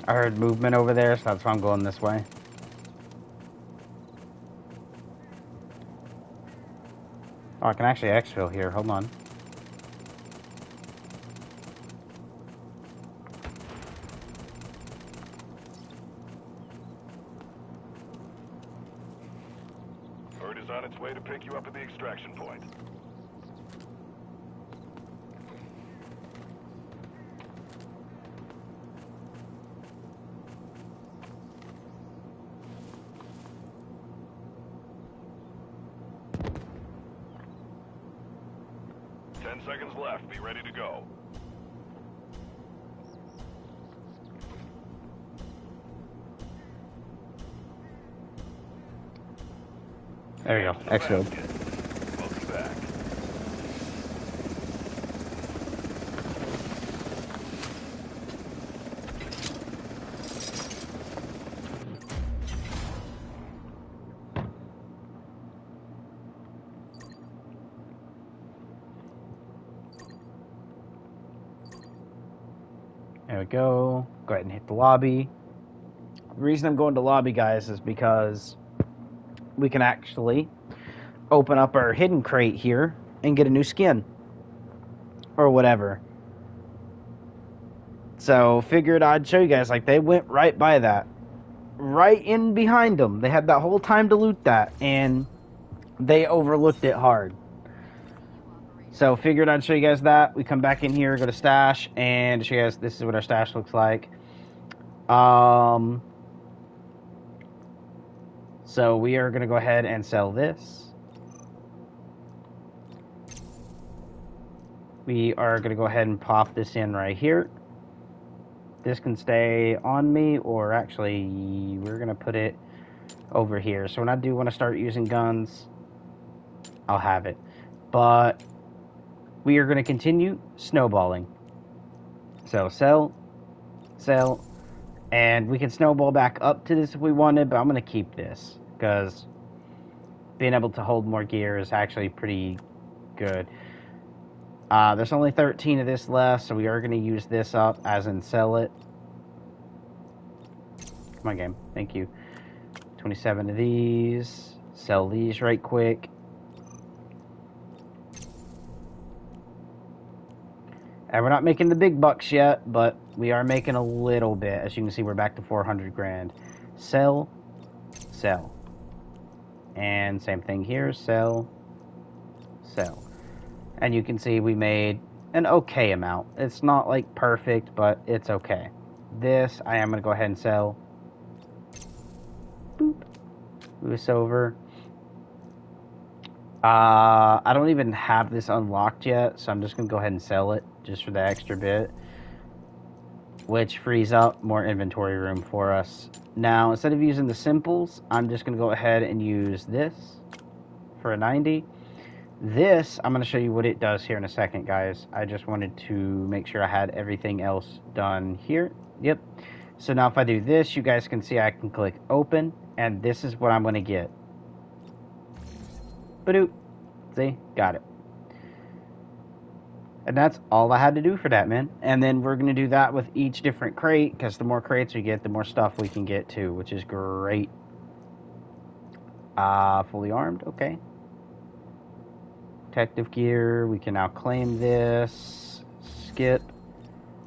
I heard movement over there, so that's why I'm going this way. Oh, I can actually exfil here. Hold on.
Bird is on its way to pick you up at the extraction point. Ten seconds left. Be ready to go.
There you go. Exfil.
Welcome back.
There we go. Go ahead and hit the lobby. The reason I'm going to lobby, guys, is because we can actually open up our hidden crate here and get a new skin. Or whatever. So, figured I'd show you guys. Like, they went right by that. Right in behind them. They had that whole time to loot that. And they overlooked it hard. So, figured I'd show you guys that. We come back in here, go to stash, and show you guys this is what our stash looks like. So, we are going to go ahead and sell this. We are going to go ahead and pop this in right here. This can stay on me, or actually, we're going to put it over here. So when I do want to start using guns, I'll have it. But we are going to continue snowballing. So sell, and we can snowball back up to this if we wanted, but I'm going to keep this, because being able to hold more gear is actually pretty good. There's only 13 of this left, so we are going to use this up, as in sell it. Come on, game. Thank you. 27 of these. Sell these right quick. And we're not making the big bucks yet, but we are making a little bit. As you can see, we're back to 400 grand. Sell. And same thing here. Sell. And you can see we made an okay amount. It's not like perfect, but it's okay. This, I am going to go ahead and sell. Boop. Move this over. I don't even have this unlocked yet, so I'm just going to go ahead and sell it just for the extra bit, which frees up more inventory room for us. Now, instead of using the simples, I'm just going to go ahead and use this for a 90. This, I'm going to show you what it does here in a second, guys. I just wanted to make sure I had everything else done here. Yep. So now if I do this, you guys can see I can click open, And this is what I'm going to get. Badoop. See? Got it. And that's all I had to do for that, man. And then we're going to do that with each different crate, because the more crates we get, the more stuff we can get too, which is great. Fully armed, okay. Protective gear, we can now claim this. Skip.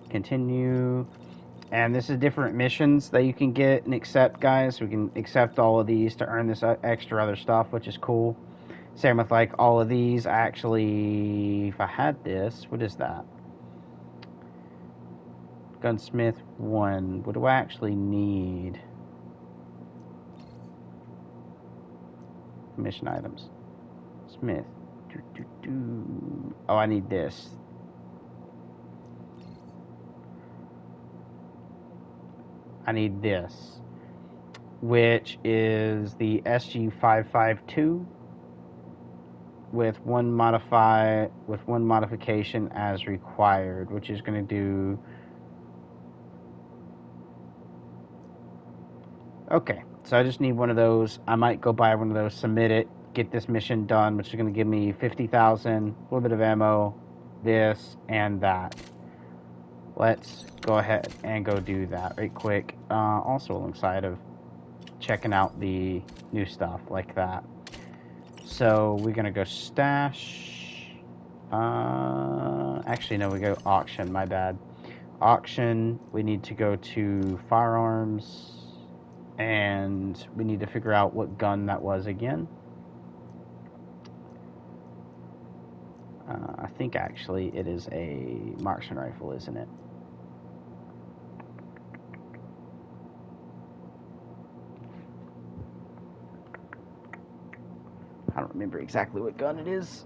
Continue. And this is different missions that you can get and accept, guys. We can accept all of these to earn this extra other stuff, which is cool. Same with like all of these. Actually, if I had this, what is that? Gunsmith 1. What do I actually need? Mission items. Smith. Oh, I need this. I need this, which is the SG552 with one modification as required, which is going to do. Okay, so I just need one of those. I might go buy one of those, submit it, get this mission done, which is going to give me 50,000, a little bit of ammo, this, and that. Let's go ahead and go do that right quick. Also alongside of checking out the new stuff like that. So we're going to go stash. Actually, no, we go auction, my bad. Auction, we need to go to firearms. And we need to figure out what gun that was again. I think actually it is a marksman rifle, isn't it? I don't remember exactly what gun it is.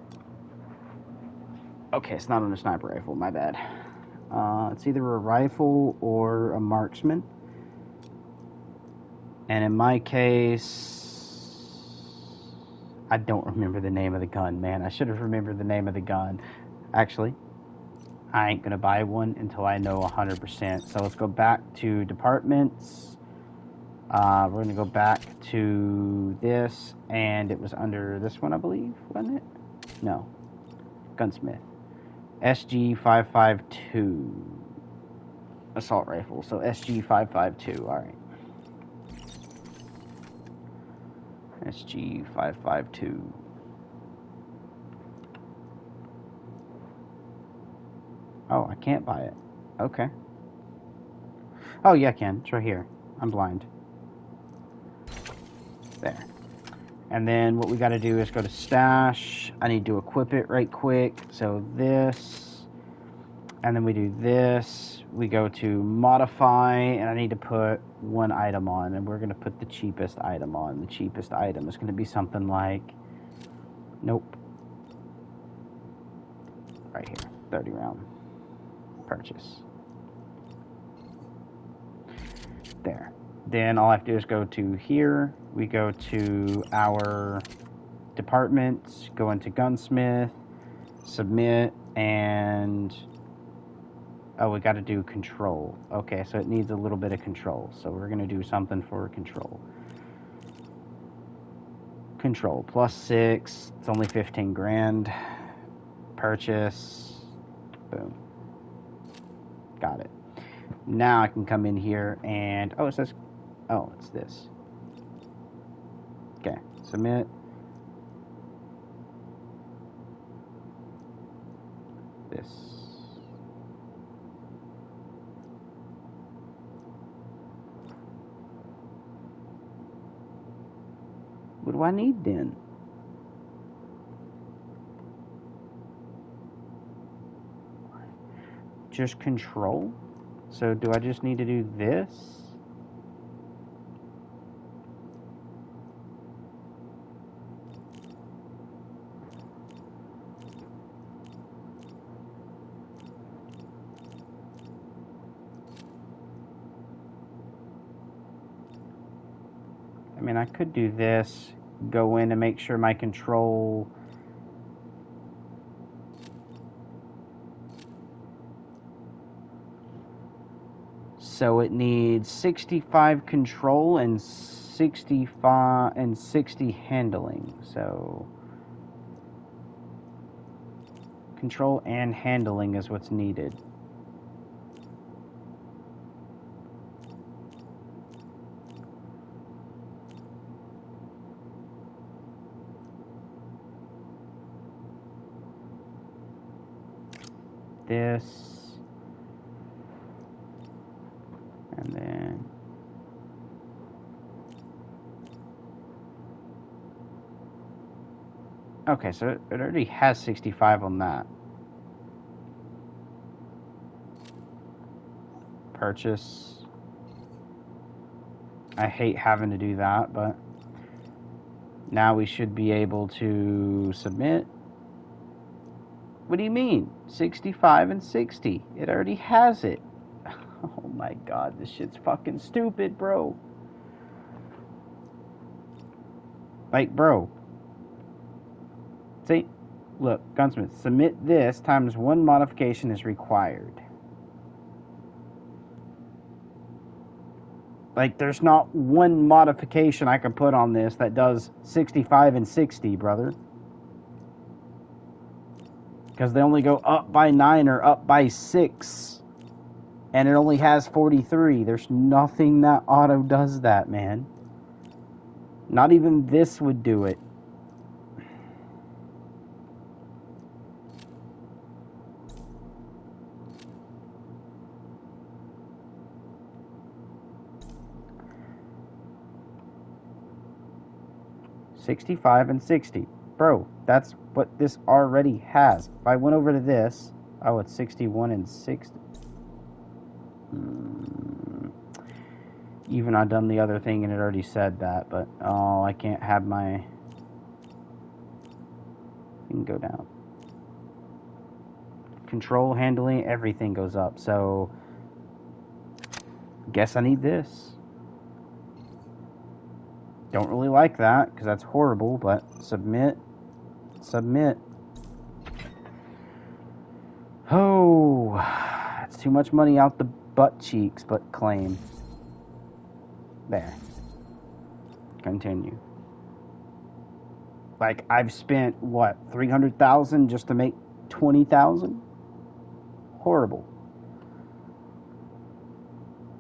Okay, it's not on a sniper rifle, my bad. It's either a rifle or a marksman. And in my case, I don't remember the name of the gun, man. I should have remembered the name of the gun. Actually, I ain't going to buy one until I know 100%. So let's go back to departments. We're going to go back to this, and it was under this one, I believe, wasn't it? No. Gunsmith. SG552. Assault rifle. So SG552, alright. SG552. Oh, I can't buy it. Okay. Oh, yeah, I can. It's right here. I'm blind. There. And then what we got to do is go to stash. I need to equip it right quick. So this. And then we do this. We go to modify. And I need to put one item on. And we're going to put the cheapest item on. The cheapest item is going to be something like... Nope. Right here. 30 round. Purchase. There. Then all I have to do is go to here. We go to our departments, go into gunsmith, submit, and oh, we got to do control. Okay, so it needs a little bit of control. So we're going to do something for control. Control +6. It's only 15 grand. Purchase. Boom. Got it. Now I can come in here and, oh, it says, oh, it's this. Okay, submit. This. What do I need then? Just control? So do I just need to do this? I mean, I could do this, go in and make sure my control... So it needs 65 control and 65 and 60 handling. So control and handling is what's needed. This, and then okay, so it already has 65 on that. Purchase. I hate having to do that, but now we should be able to submit. What do you mean? 65 and 60. It already has it. Oh my god, this shit's fucking stupid, bro. Like, bro. See? Look, Gunsmith, submit this times 1 modification is required. Like, there's not 1 modification I can put on this that does 65 and 60, brother. Because they only go up by 9 or up by 6. And it only has 43. There's nothing that auto does that, man. Not even this would do it. $65 and $60. Bro, that's what this already has. If I went over to this, oh, it's $61 and $60. Even I done the other thing and it already said that, but oh, I can't have my. You can go down. Control, handling, everything goes up. So, guess I need this. Don't really like that because that's horrible, but submit. Submit. Oh, it's too much money out the butt cheeks, but claim. There. Continue. Like, I've spent, what, 300,000 just to make 20,000? Horrible.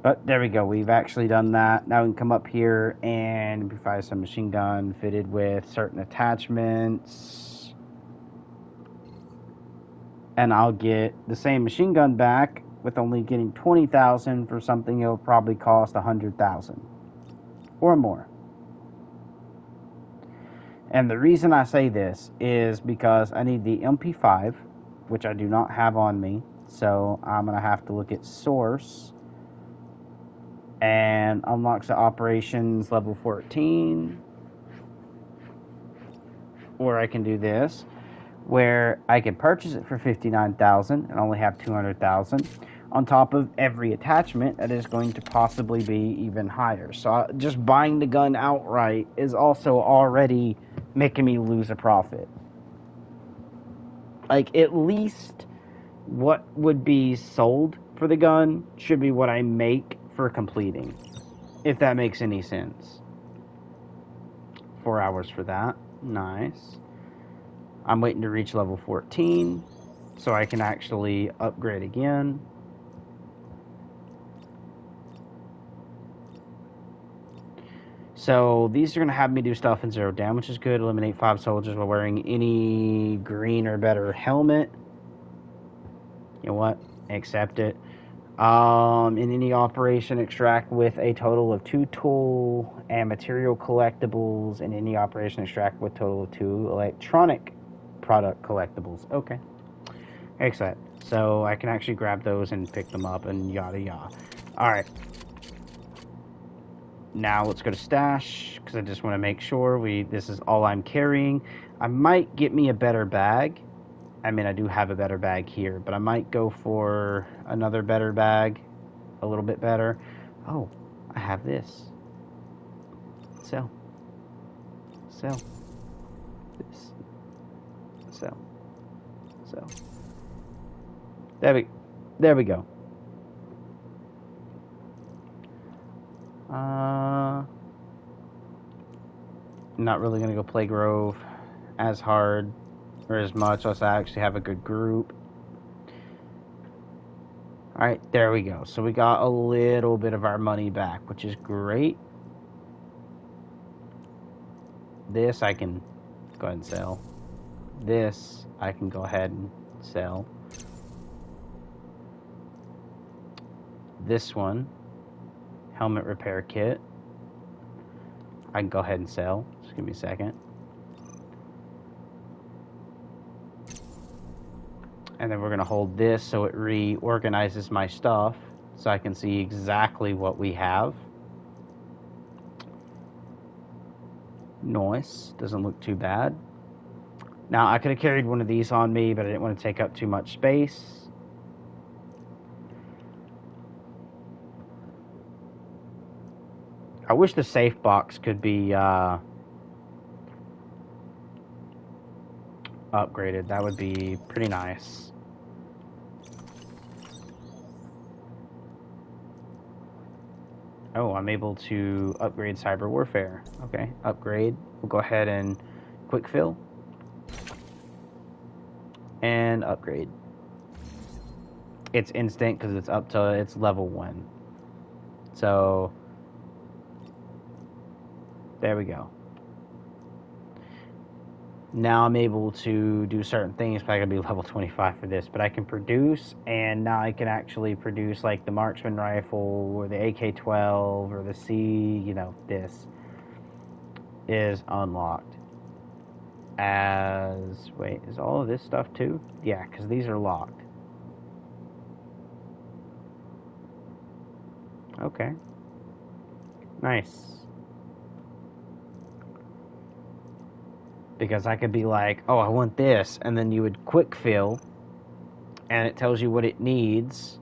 But there we go. We've actually done that. Now we can come up here and provide some machine gun fitted with certain attachments. And I'll get the same machine gun back with only getting 20,000 for something it'll probably cost 100,000 or more. And the reason I say this is because I need the MP5, which I do not have on me. So I'm going to have to look at source and unlocks the operations level 14. Or I can do this, where I can purchase it for 59,000 and only have 200,000 on top of every attachment that is going to possibly be even higher. So just buying the gun outright is also already making me lose a profit. Like, at least what would be sold for the gun should be what I make for completing, if that makes any sense. 4 hours for that. Nice. I'm waiting to reach level 14 so I can actually upgrade again. So these are going to have me do stuff in 0 down, which is good. Eliminate 5 soldiers while wearing any green or better helmet. You know what? Accept it. In any operation, extract with a total of 2 tool and material collectibles. In any operation, extract with a total of 2 electronic product collectibles. Okay. Excellent. So I can actually grab those and pick them up and yada yada. Alright. Now let's go to stash, because I just want to make sure this is all I'm carrying. I might get me a better bag. I mean, I do have a better bag here, but I might go for another better bag. A little bit better. Oh, I have this. Sell. Sell. This. Sell. Sell. There we go. not really going to go play Grove as hard or as much unless I actually have a good group. Alright, there we go. So we got a little bit of our money back, which is great. This I can go ahead and sell. This I can go ahead and sell. This one, helmet repair kit, I can go ahead and sell. Just give me a second. And then we're going to hold this so it reorganizes my stuff so I can see exactly what we have. Nice. Doesn't look too bad. Now, I could have carried one of these on me, but I didn't want to take up too much space. I wish the safe box could be upgraded. That would be pretty nice. Oh, I'm able to upgrade cyber warfare. Okay, upgrade. We'll go ahead and quick fill. And upgrade. It's instant because it's up to it's level 1. So there we go. Now I'm able to do certain things, but I gotta be level 25 for this. But I can produce, and now I can actually produce like the marksman rifle or the AK-12 or the C. You know, this is unlocked. As wait, is all of this stuff too? Yeah, because these are locked. Okay. Nice. Because I could be like, oh, I want this, and then you would quick fill, and it tells you what it needs,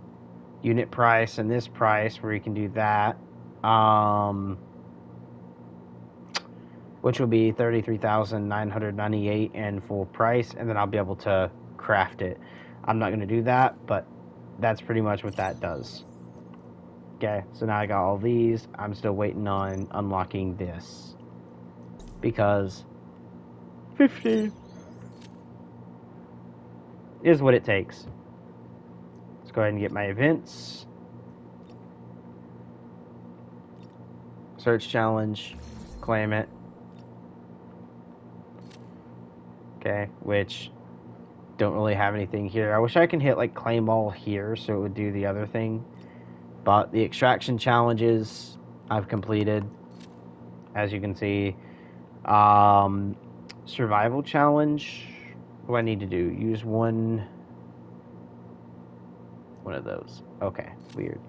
unit price and this price, where you can do that, which will be 33,998 in full price, and then I'll be able to craft it. I'm not going to do that, but that's pretty much what that does. Okay, so now I got all these. I'm still waiting on unlocking this, because 15 is what it takes. Let's go ahead and get my events. Search challenge. Claim it. Okay, which don't really have anything here. I wish I can hit like claim all here so it would do the other thing. But the extraction challenges I've completed, as you can see. Survival challenge. What do I need to do? Use one of those. Okay, weird.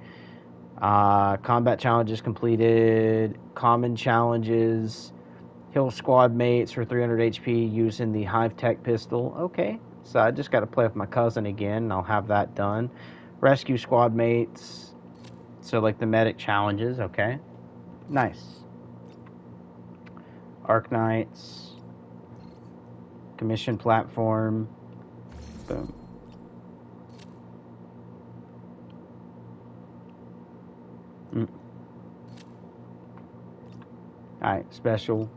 Combat challenges completed. Common challenges. Heal squad mates for 300 HP using the Hive Tech pistol. Okay, so I just got to play with my cousin again, and I'll have that done. Rescue squad mates. So, like the medic challenges. Okay, nice. Arc Knights. Commission platform. Boom. Alright, special.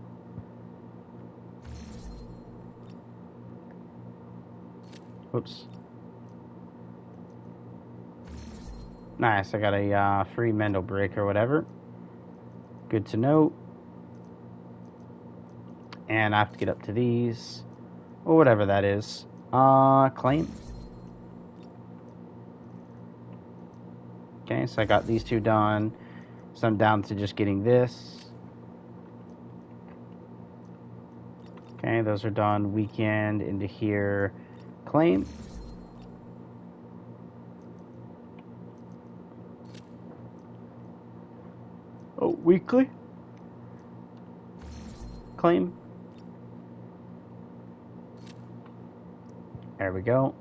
Whoops. Nice, I got a free Mendel brick or whatever. Good to know. And I have to get up to these. Or whatever that is. Claim. Okay, so I got these two done. So I'm down to just getting this. Okay, those are done. Weekend into here. Claim. Oh, weekly. Claim. There we go.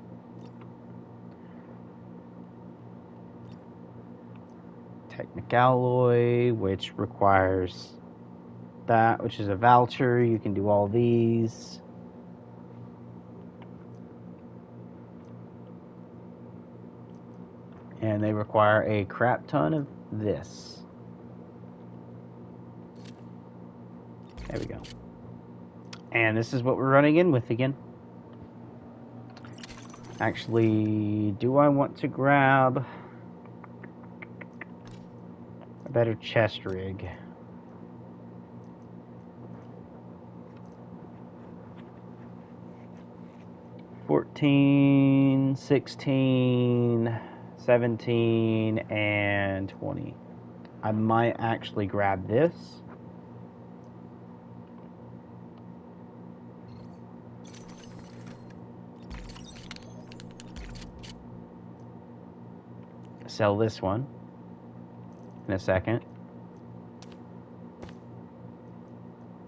Technic alloy, which requires that, which is a voucher. You can do all these. And they require a crap ton of this. There we go. And this is what we're running in with again. Actually, do I want to grab a better chest rig? $14, $16, $17, and $20. I might actually grab this. Sell this one in a second.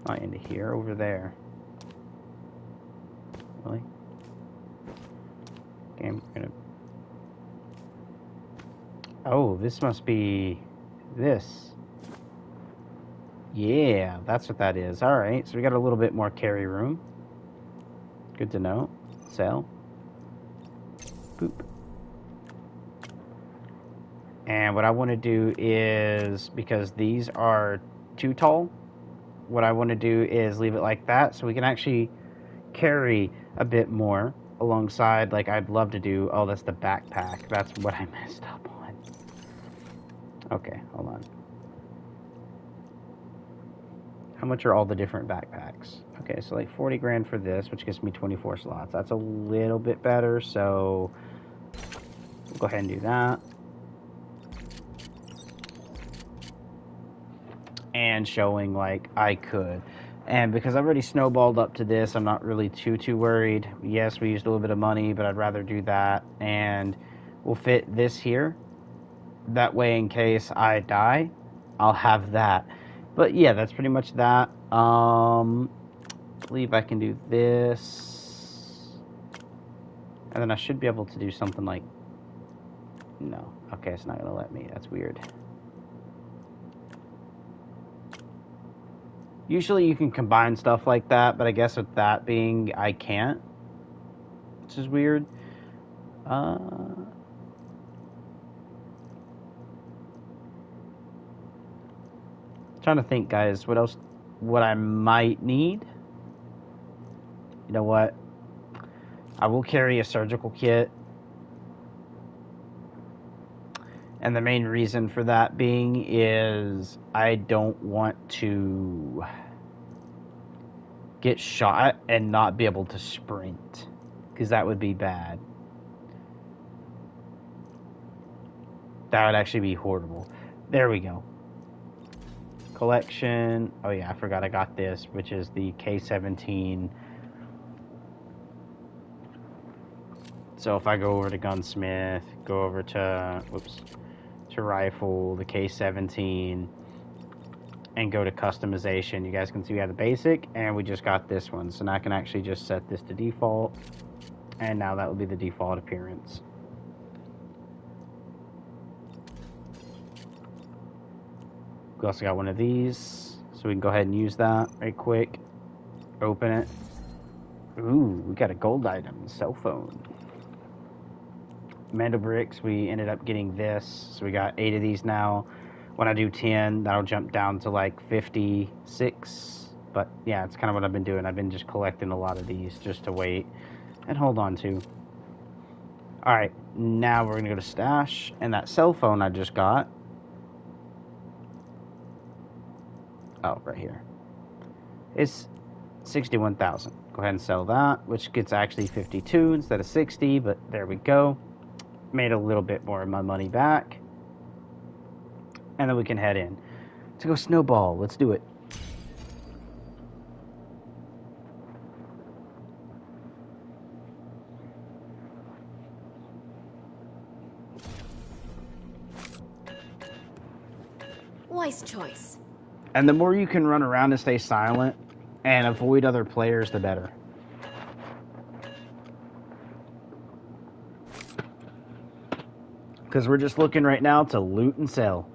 Not into here, over there. Really? Okay, I'm gonna... Oh, this must be this. Yeah, that's what that is. Alright, so we got a little bit more carry room. Good to know. Sell. Boop. And what I want to do is, because these are too tall, what I want to do is leave it like that so we can actually carry a bit more alongside. Like I'd love to do... Oh, that's the backpack. That's what I messed up on. Okay, hold on. How much are all the different backpacks? Okay, so like 40 grand for this, which gives me 24 slots. That's a little bit better, so we'll go ahead and do that. And showing like I could. And because I've already snowballed up to this, I'm not really too worried. Yes, we used a little bit of money, but I'd rather do that. And we'll fit this here. That way, in case I die, I'll have that. But yeah, that's pretty much that. I believe I can do this. And then I should be able to do something like... No. Okay, it's not going to let me. That's weird. Usually you can combine stuff like that, but I guess with that being, I can't. Which is weird. Trying to think, guys, what else, what I might need. You know what? I will carry a surgical kit. And the main reason for that being is I don't want to get shot and not be able to sprint, because that would be bad. That would actually be horrible. There we go. Collection. Oh yeah, I forgot I got this, which is the K17. So if I go over to gunsmith, go over to, whoops, to rifle, the K17, and go to customization, you guys can see we have the basic, and we just got this one. So now I can actually just set this to default, and now that will be the default appearance. We also got one of these, so we can go ahead and use that right quick. Open it. Ooh, we got a gold item, cell phone. Mando bricks, we ended up getting this, so we got 8 of these now. When I do 10, that'll jump down to like 56. But yeah, it's kind of what I've been doing. I've been just collecting a lot of these just to wait and hold on to. Alright, now we're going to go to stash. And that cell phone I just got. Oh, right here. It's 61,000. Go ahead and sell that, which gets actually 52 instead of 60. But there we go. Made a little bit more of my money back. And then we can head in to go snowball. Let's do it.
Wise choice.
And the more you can run around and stay silent and avoid other players, the better. Because we're just looking right now to loot and sell.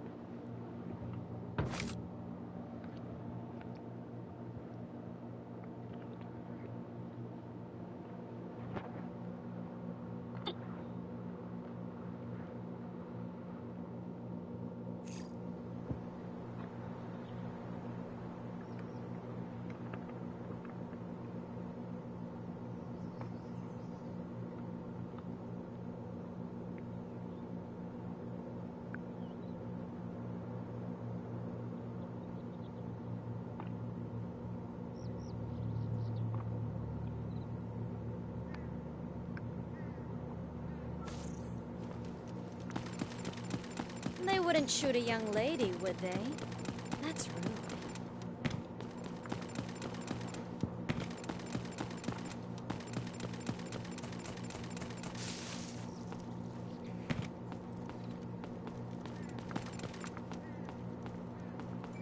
wouldn't shoot a young lady, would they? That's rude.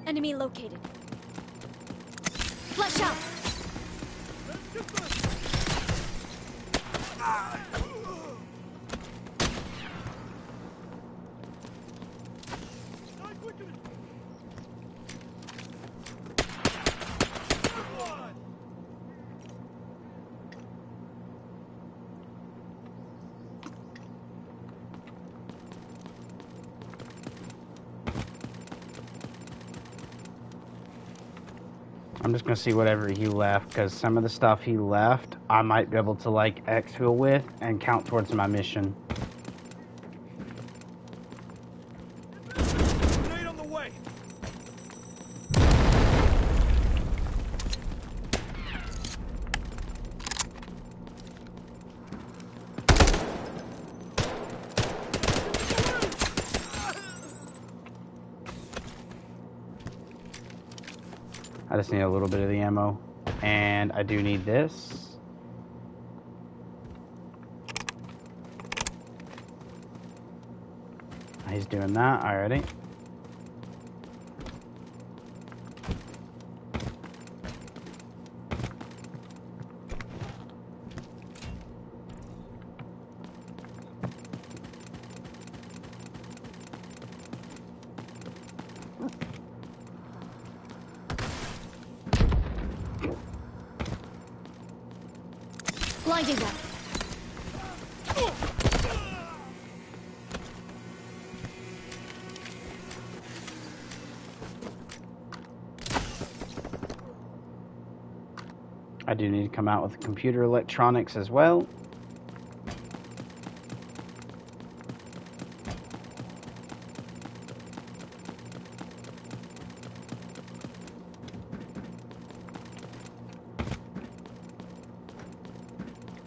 Enemy located. Flash out!
I'm just gonna see whatever he left, because some of the stuff he left, I might be able to like exfil with and count towards my mission.
Grenade on the way.
I just need a little bit of the ammo, and I do need this. He's doing that already.
Blinding them.
I do need to come out with computer electronics as well.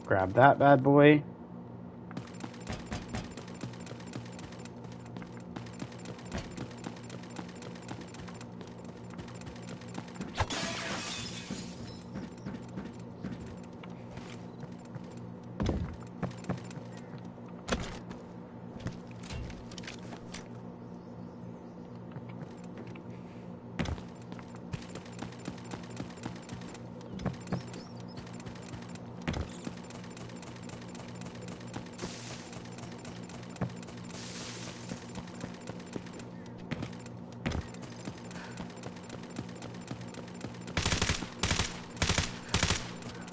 Grab that bad boy.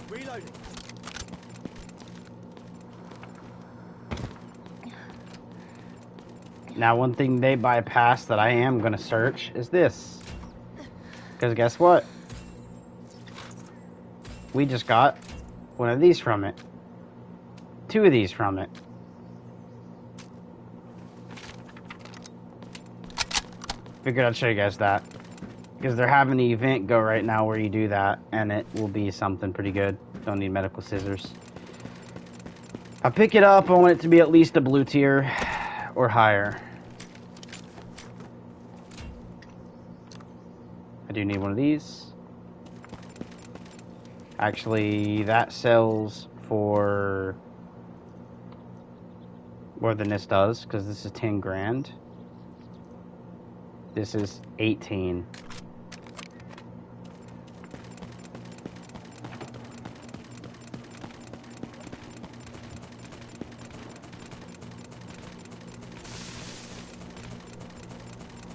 Reloading.
Now, one thing they bypassed that I am going to search is this. Because guess what? We just got one of these from it. Two of these from it. Figured I'd show you guys that. Because they're having an event go right now where you do that, and it will be something pretty good. Don't need medical scissors. I pick it up, I want it to be at least a blue tier or higher. I do need one of these. Actually, that sells for more than this does, because this is 10 grand. This is 18.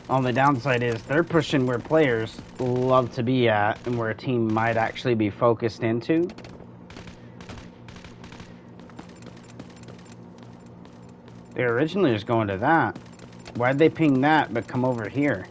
On the downside is they're pushing where players love to be at and where a team might actually be focused into. They originally was going to that. Why'd they ping that but come over here?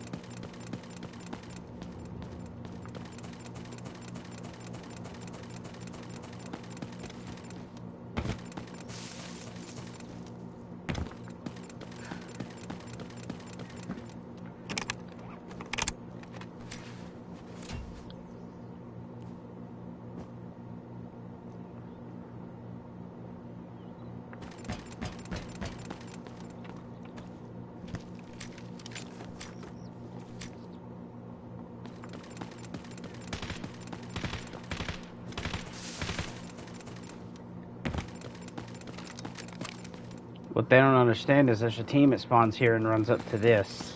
What they don't understand is there's a team that spawns here and runs up to this.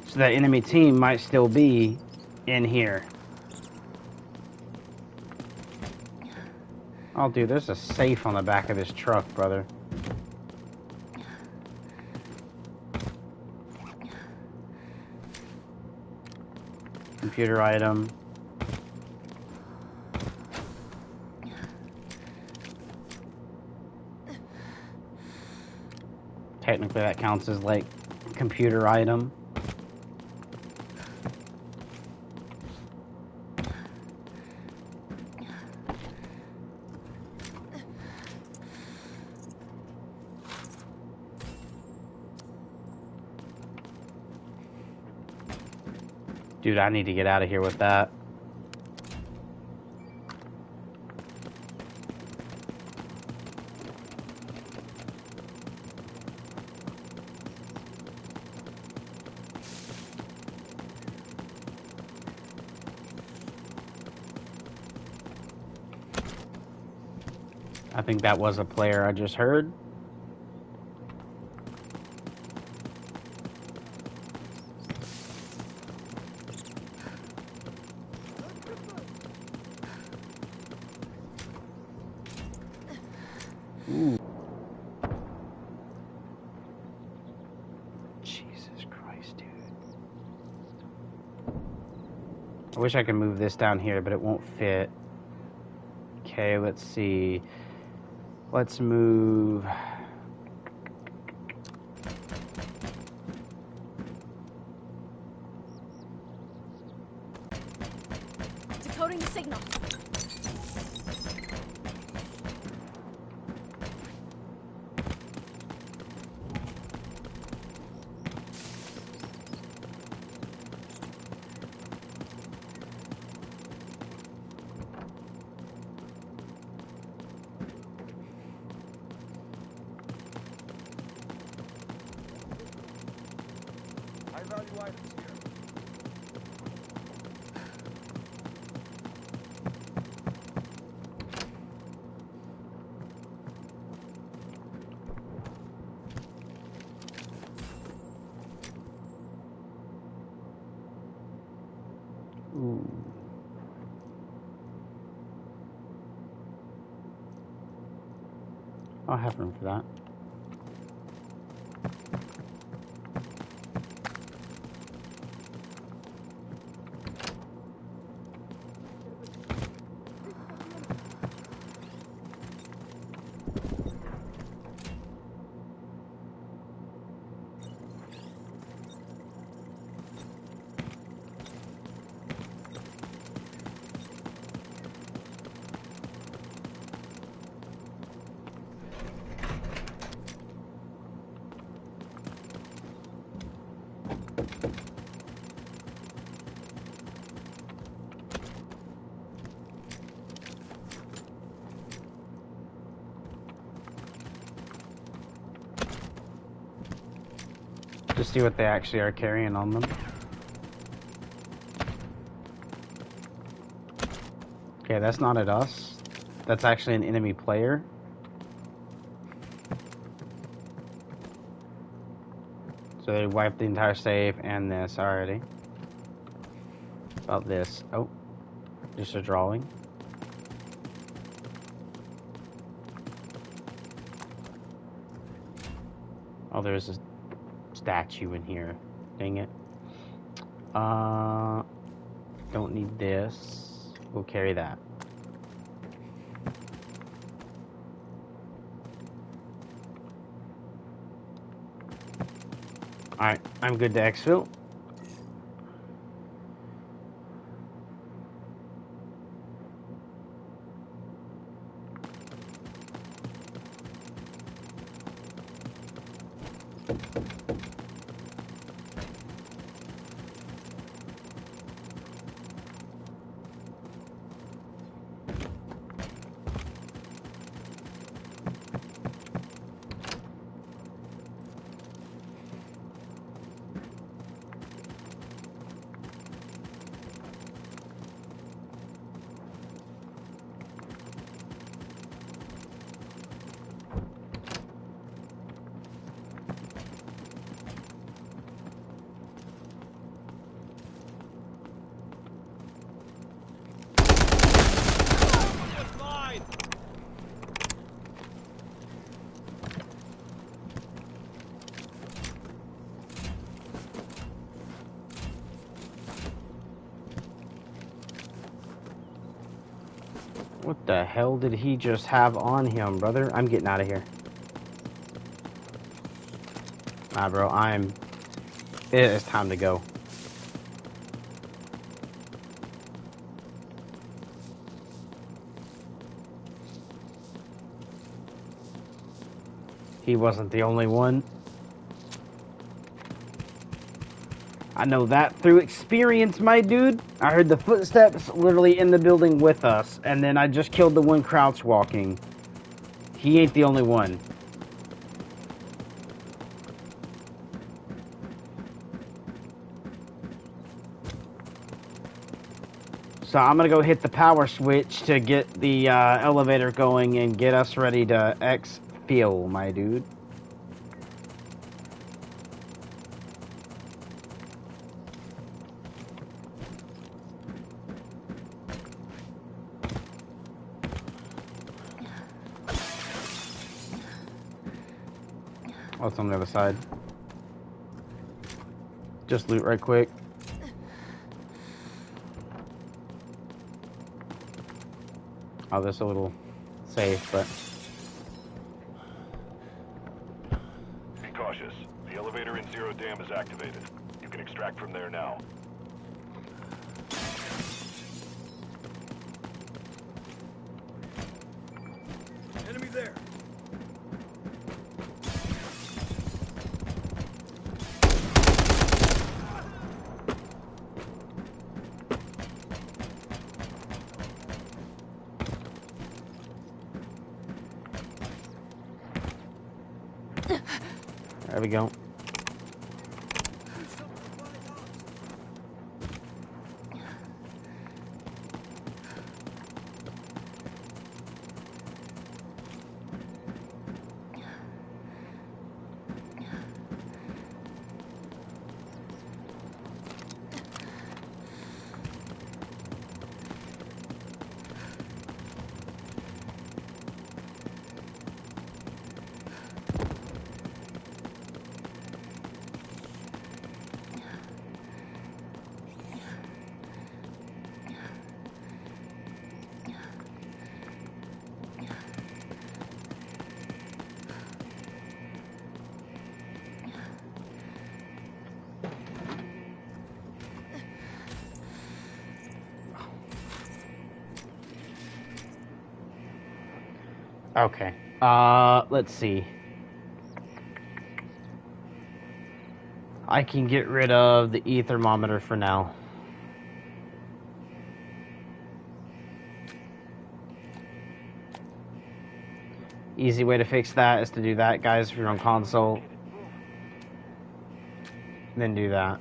So that enemy team might still be in here. Oh, dude, there's a safe on the back of this truck, brother. Computer item. Technically, that counts as, like, computer item. Dude, I need to get out of here with that. I think that was a player I just heard. Ooh. Jesus Christ, dude. I wish I could move this down here, but it won't fit. Okay, let's see. Let's move.
Decoding the signal.
High value items here.
Ooh. I'll have room for that. Just see what they actually are carrying on them. Okay, that's not at us. That's actually an enemy player. So they wiped the entire safe and this already. About this. Oh, just a drawing. Oh, there's a statue in here. Dang it. Don't need this. We'll carry that. Alright, I'm good to exfil. What the hell did he just have on him, brother? I'm getting out of here. Nah, bro, it is time to go. He wasn't the only one. I know that through experience, my dude. I heard the footsteps literally in the building with us, and then I just killed the one crouch walking. He ain't the only one. So I'm gonna go hit the power switch to get the elevator going and get us ready to exfil, my dude. Oh, it's on the other side. Just loot right quick. Oh, this a little safe, but...
Be cautious. The elevator in Zero Dam is activated. You can extract from there now.
Enemy there.
There we go. Okay. Let's see. I can get rid of the E-thermometer for now. Easy way to fix that is to do that, guys, if you're on console. Then do that.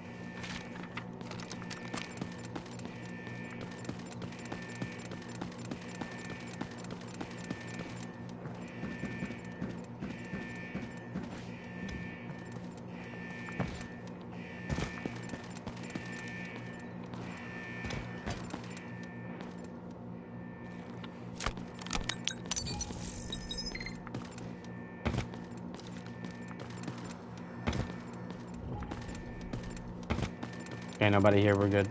Okay, nobody here, we're good.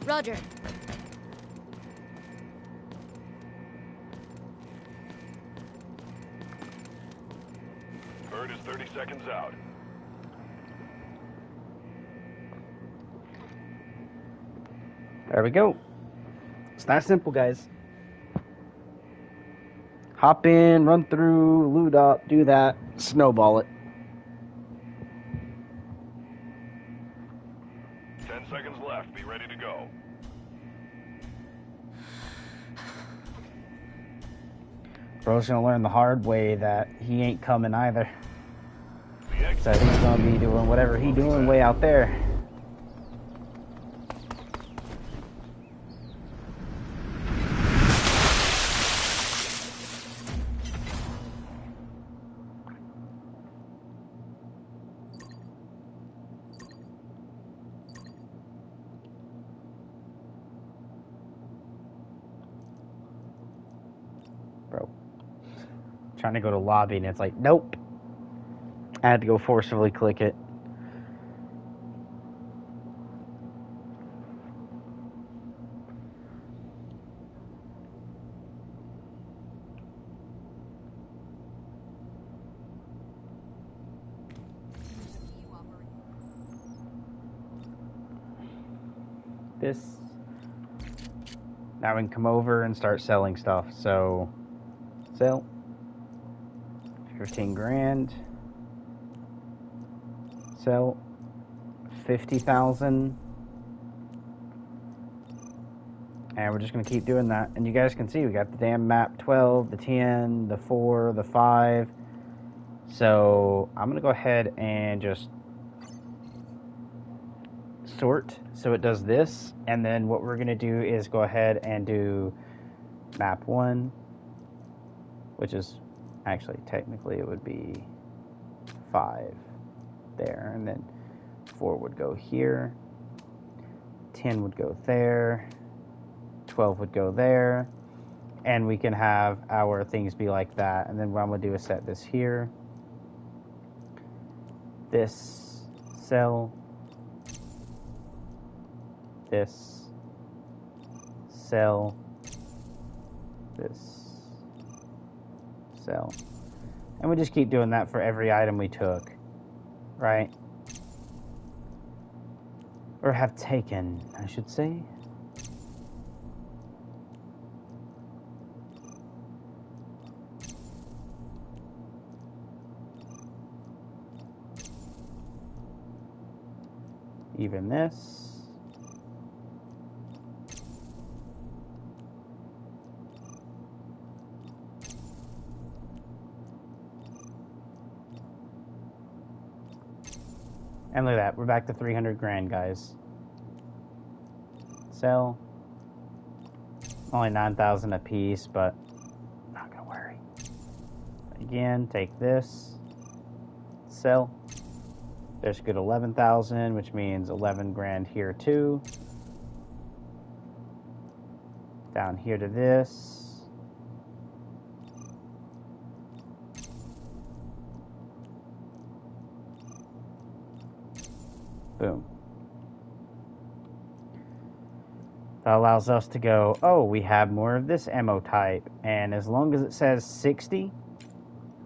Roger.
Bird is 30 seconds out.
There we go. It's that simple, guys. Hop in, run through, loot up, do that, snowball it.
10 seconds left. Be ready to go.
Bro's gonna learn the hard way that he ain't coming either.
The exit.
So he's gonna be doing whatever he doing way out there. Bro. Trying to go to lobby and it's like, nope. I had to go forcibly click it. this. Now we can come over and start selling stuff. So, sell. 15 grand. Sell. 50,000. And we're just going to keep doing that. And you guys can see we got the damn map 12, the 10, the 4, the 5. So I'm going to go ahead and just sort so it does this. And then what we're going to do is go ahead and do map 1, which is actually technically it would be 5 there. And then 4 would go here. 10 would go there. 12 would go there, and we can have our things be like that. And then what I'm going to do is set this here, this cell, this cell, this cell, and we just keep doing that for every item we took, right? Or have taken, I should say. Even this. And look at that, we're back to 300 grand, guys. Sell. Only 9,000 a piece, but not gonna worry. Again, take this. Sell. There's a good 11,000, which means 11 grand here too. Down here to this. Boom. That allows us to go, oh, we have more of this ammo type. And as long as it says 60,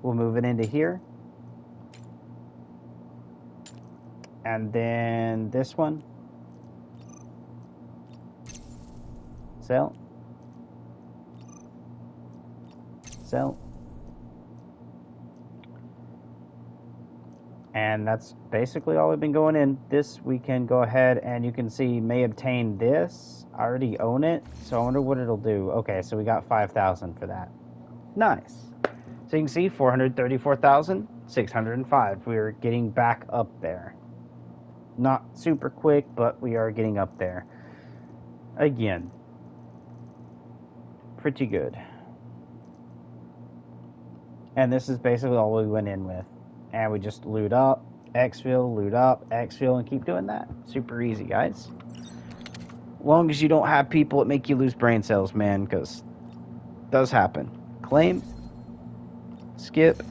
we'll move it into here. And then this one. Sell. Sell. And that's basically all we've been going in. This we can go ahead and you can see may obtain this. I already own it, so I wonder what it'll do. Okay, so we got 5,000 for that. Nice. So you can see 434,605. We're getting back up there. Not super quick, but we are getting up there. Again, pretty good. And this is basically all we went in with. And we just loot up, exfil, loot up, exfil, and keep doing that. Super easy, guys. Long as you don't have people that make you lose brain cells, man, because it does happen. Claim, skip,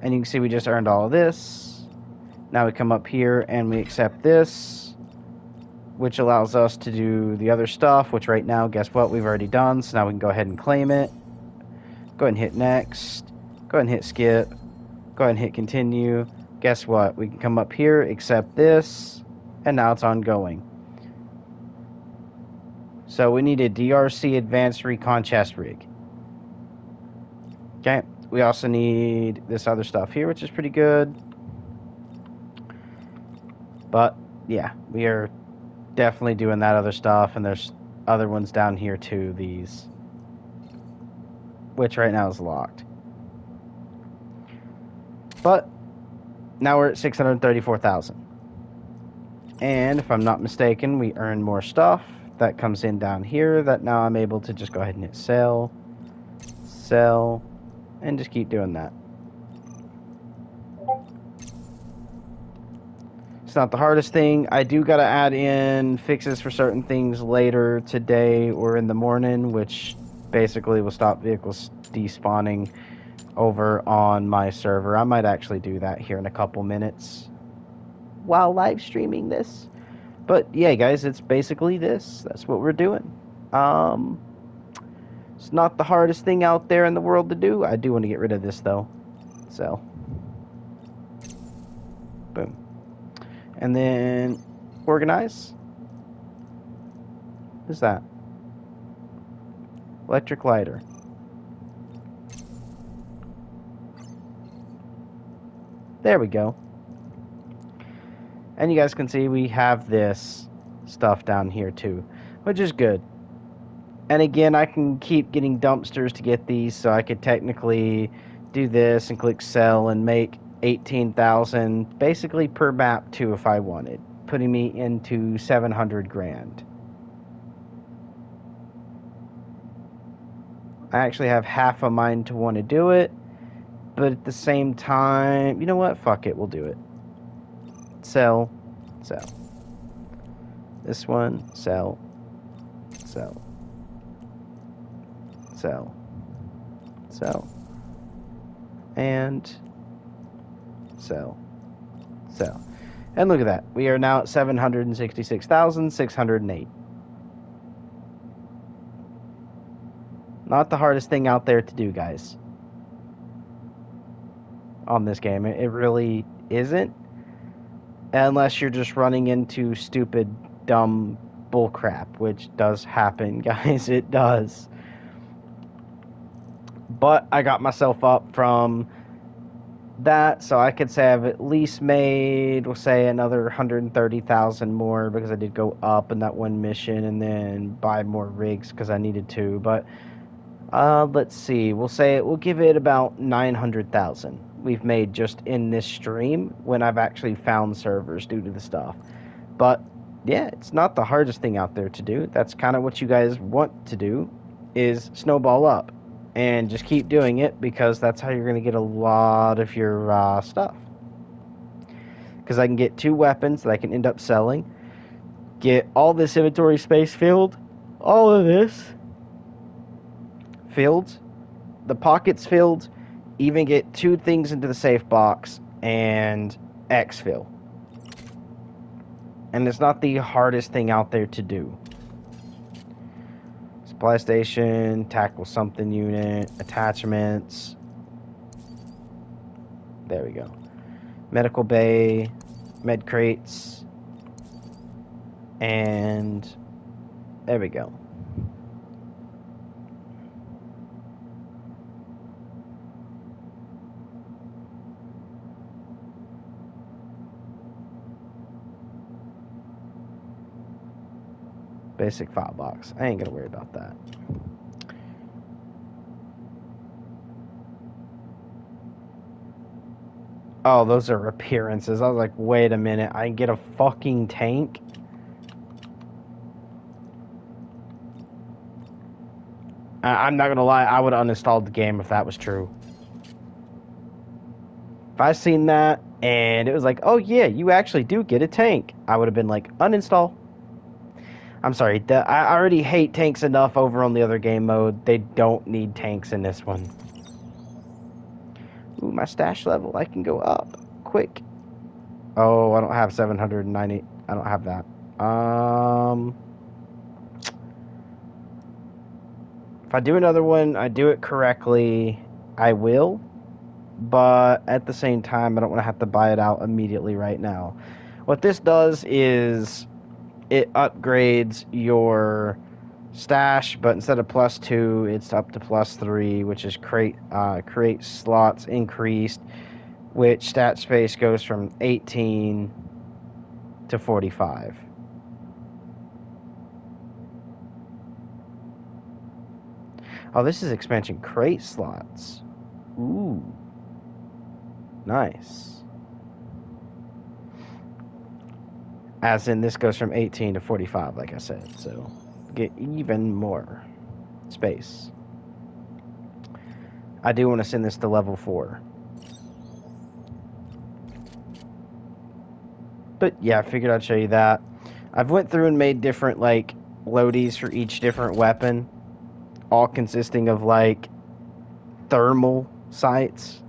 and you can see we just earned all of this. Now we come up here and we accept this, which allows us to do the other stuff, which right now, guess what, we've already done. So now we can go ahead and claim it. Go ahead and hit next. Go ahead and hit skip. Go ahead and hit continue. Guess what, we can come up here, accept this, and now it's ongoing. So we need a DRC Advanced Recon Chest Rig. Okay, we also need this other stuff here, which is pretty good. But, yeah, we are definitely doing that other stuff, and there's other ones down here too, these. Which right now is locked. But, now we're at 634,000. And, if I'm not mistaken, we earn more stuff. That comes in down here, that now I'm able to just go ahead and hit sell, sell, and just keep doing that. It's not the hardest thing. I do got to add in fixes for certain things later today or in the morning, which basically will stop vehicles despawning over on my server. I might actually do that here in a couple minutes while live streaming this. But yeah, guys, it's basically this. That's what we're doing. It's not the hardest thing out there in the world to do. I do want to get rid of this, though. So, boom. And then organize. Who's that? Electric lighter. There we go. And you guys can see we have this stuff down here too, which is good. And again, I can keep getting dumpsters to get these, so I could technically do this and click sell and make 18,000 basically per map too if I wanted, putting me into 700 grand. I actually have half a mind to want to do it, but at the same time, you know what? Fuck it, we'll do it. Sell, sell. This one, sell, sell, sell, sell, and sell, sell. And look at that. We are now at 766,608. Not the hardest thing out there to do, guys. On this game. It really isn't. Unless you're just running into stupid, dumb bullcrap, which does happen, guys. It does. But I got myself up from that, so I could say I've at least made, we'll say, another 130,000 more, because I did go up in that one mission and then buy more rigs because I needed to. But let's see, we'll give it about 900,000 we've made just in this stream when I've actually found servers due to the stuff. But yeah, it's not the hardest thing out there to do. That's kind of what you guys want to do, is snowball up and just keep doing it, because that's how you're going to get a lot of your stuff. Because I can get 2 weapons that I can end up selling, get all this inventory space filled, all of this filled, the pockets filled, even get 2 things into the safe box, and exfil. And it's not the hardest thing out there to do. Supply station, tackle something unit, attachments. There we go. Medical bay, med crates, and there we go. Basic file box. I ain't gonna worry about that. Oh, those are appearances. I was like, wait a minute. I can get a fucking tank? I'm not gonna lie. I would have uninstalled the game if that was true. If I seen that and it was like, oh yeah, you actually do get a tank, I would have been like, uninstall. I'm sorry, I already hate tanks enough over on the other game mode. They don't need tanks in this one. Ooh, my stash level, I can go up quick. Oh, I don't have 790. I don't have that. If I do another one, I do it correctly, I will. But at the same time, I don't want to have to buy it out immediately right now. What this does is it upgrades your stash, but instead of +2, it's up to +3, which is create slots increased, which stat space goes from 18 to 45. Oh, this is expansion crate slots. Ooh. Nice. As in, this goes from 18 to 45, like I said, so get even more space. I do want to send this to level 4. But yeah, I figured I'd show you that. I've went through and made different, like, loadies for each different weapon, all consisting of, like, thermal sights.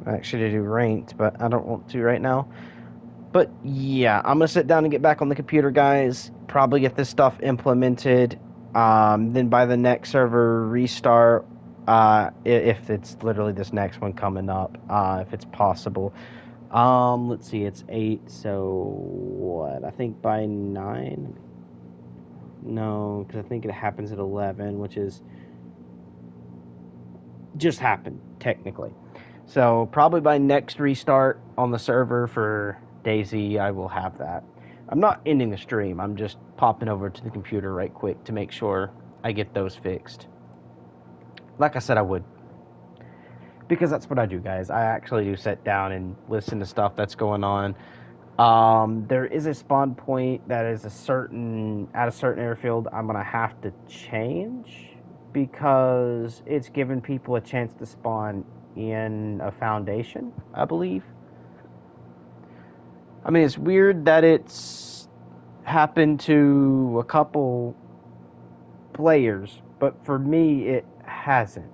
I actually do ranked, but I don't want to right now. But yeah, I'm going to sit down and get back on the computer, guys. Probably get this stuff implemented. Then by the next server restart, If it's literally this next one coming up, if it's possible. Let's see, it's 8, so what? I think by 9? No, because I think it happens at 11, which is just happened, technically. So probably by next restart on the server for DayZ, I will have that. I'm not ending the stream. I'm just popping over to the computer right quick to make sure I get those fixed. Like I said I would. Because that's what I do, guys. I actually do sit down and listen to stuff that's going on. There is a spawn point that is at a certain airfield I'm going to have to change because it's giving people a chance to spawn in a foundation, I believe. I mean, it's weird that it's happened to a couple players, but for me, it hasn't.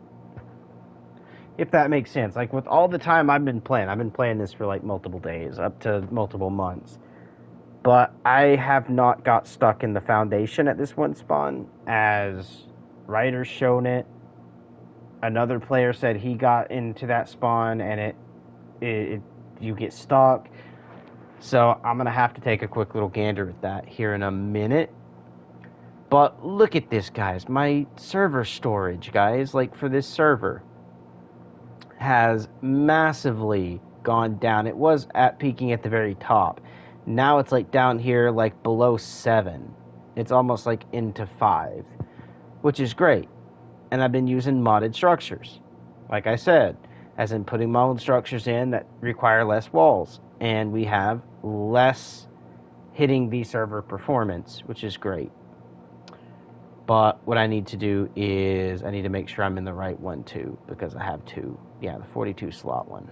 If that makes sense. Like, with all the time I've been playing this for, like, multiple days, up to multiple months. But I have not got stuck in the foundation at this one spawn, as writers shown it. Another player said he got into that spawn, and you get stuck. So I'm going to have to take a quick little gander at that here in a minute. But look at this, guys. My server storage, guys, like for this server, has massively gone down. It was peaking at the very top. Now it's like down here, like below 7. It's almost like into 5, which is great. And I've been using modded structures, like I said, as in putting modded structures in that require less walls. And we have less hitting the server performance, which is great. But what I need to do is I need to make sure I'm in the right one too, because I have 2. Yeah, the 42 slot one.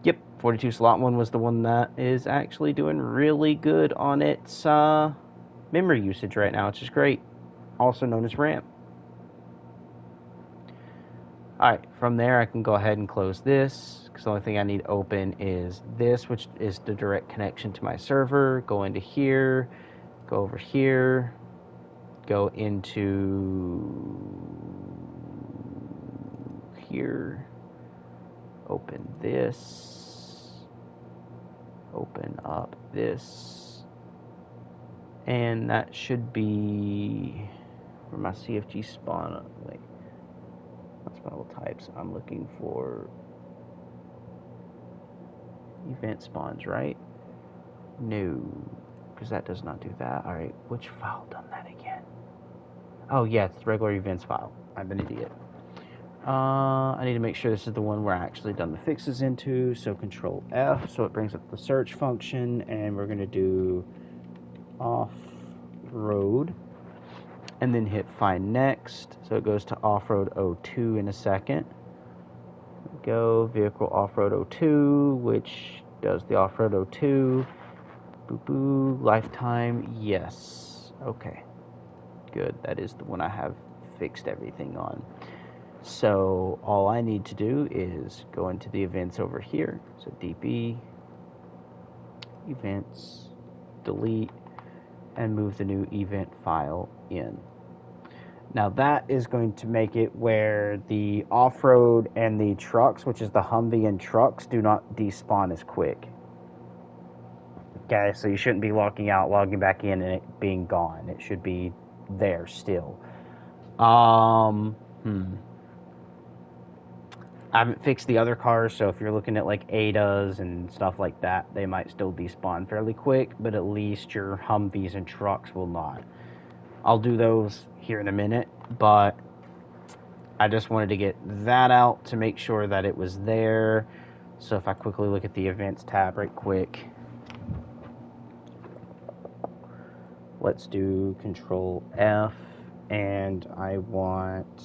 Yep, 42 slot one was the one that is actually doing really good on its memory usage right now, which is great. Also known as RAM. Alright, from there I can go ahead and close this, because the only thing I need open is this, which is the direct connection to my server. Go into here, go over here, go into here, open this, open up this, and that should be where my CFG spawn. Wait, that's spawnable types. I'm looking for event spawns, right? No, because that does not do that. All right, which file done that again? Oh yeah, it's the regular events file. I'm an idiot. I need to make sure this is the one where I actually done the fixes into. So Control F, so it brings up the search function, and we're gonna do off-road, and then hit Find Next. So it goes to Off-Road 02 in a second. Go Vehicle Off-Road 02, which does the Off-Road 02. Boo boo. Lifetime, yes. Okay. Good. That is the one I have fixed everything on. So all I need to do is go into the events over here. So DB, events, delete, and move the new event file in. Now that is going to make it where the off-road and the trucks, which is the Humvee and trucks, do not despawn as quick. Okay, so you shouldn't be logging out, logging back in, and it being gone. It should be there still. I haven't fixed the other cars, so if you're looking at like Adas and stuff like that, they might still despawn fairly quick, but at least your Humvees and trucks will not. I'll do those here in a minute, but I just wanted to get that out to make sure that it was there. So if I quickly look at the events tab right quick, let's do Control F, and I want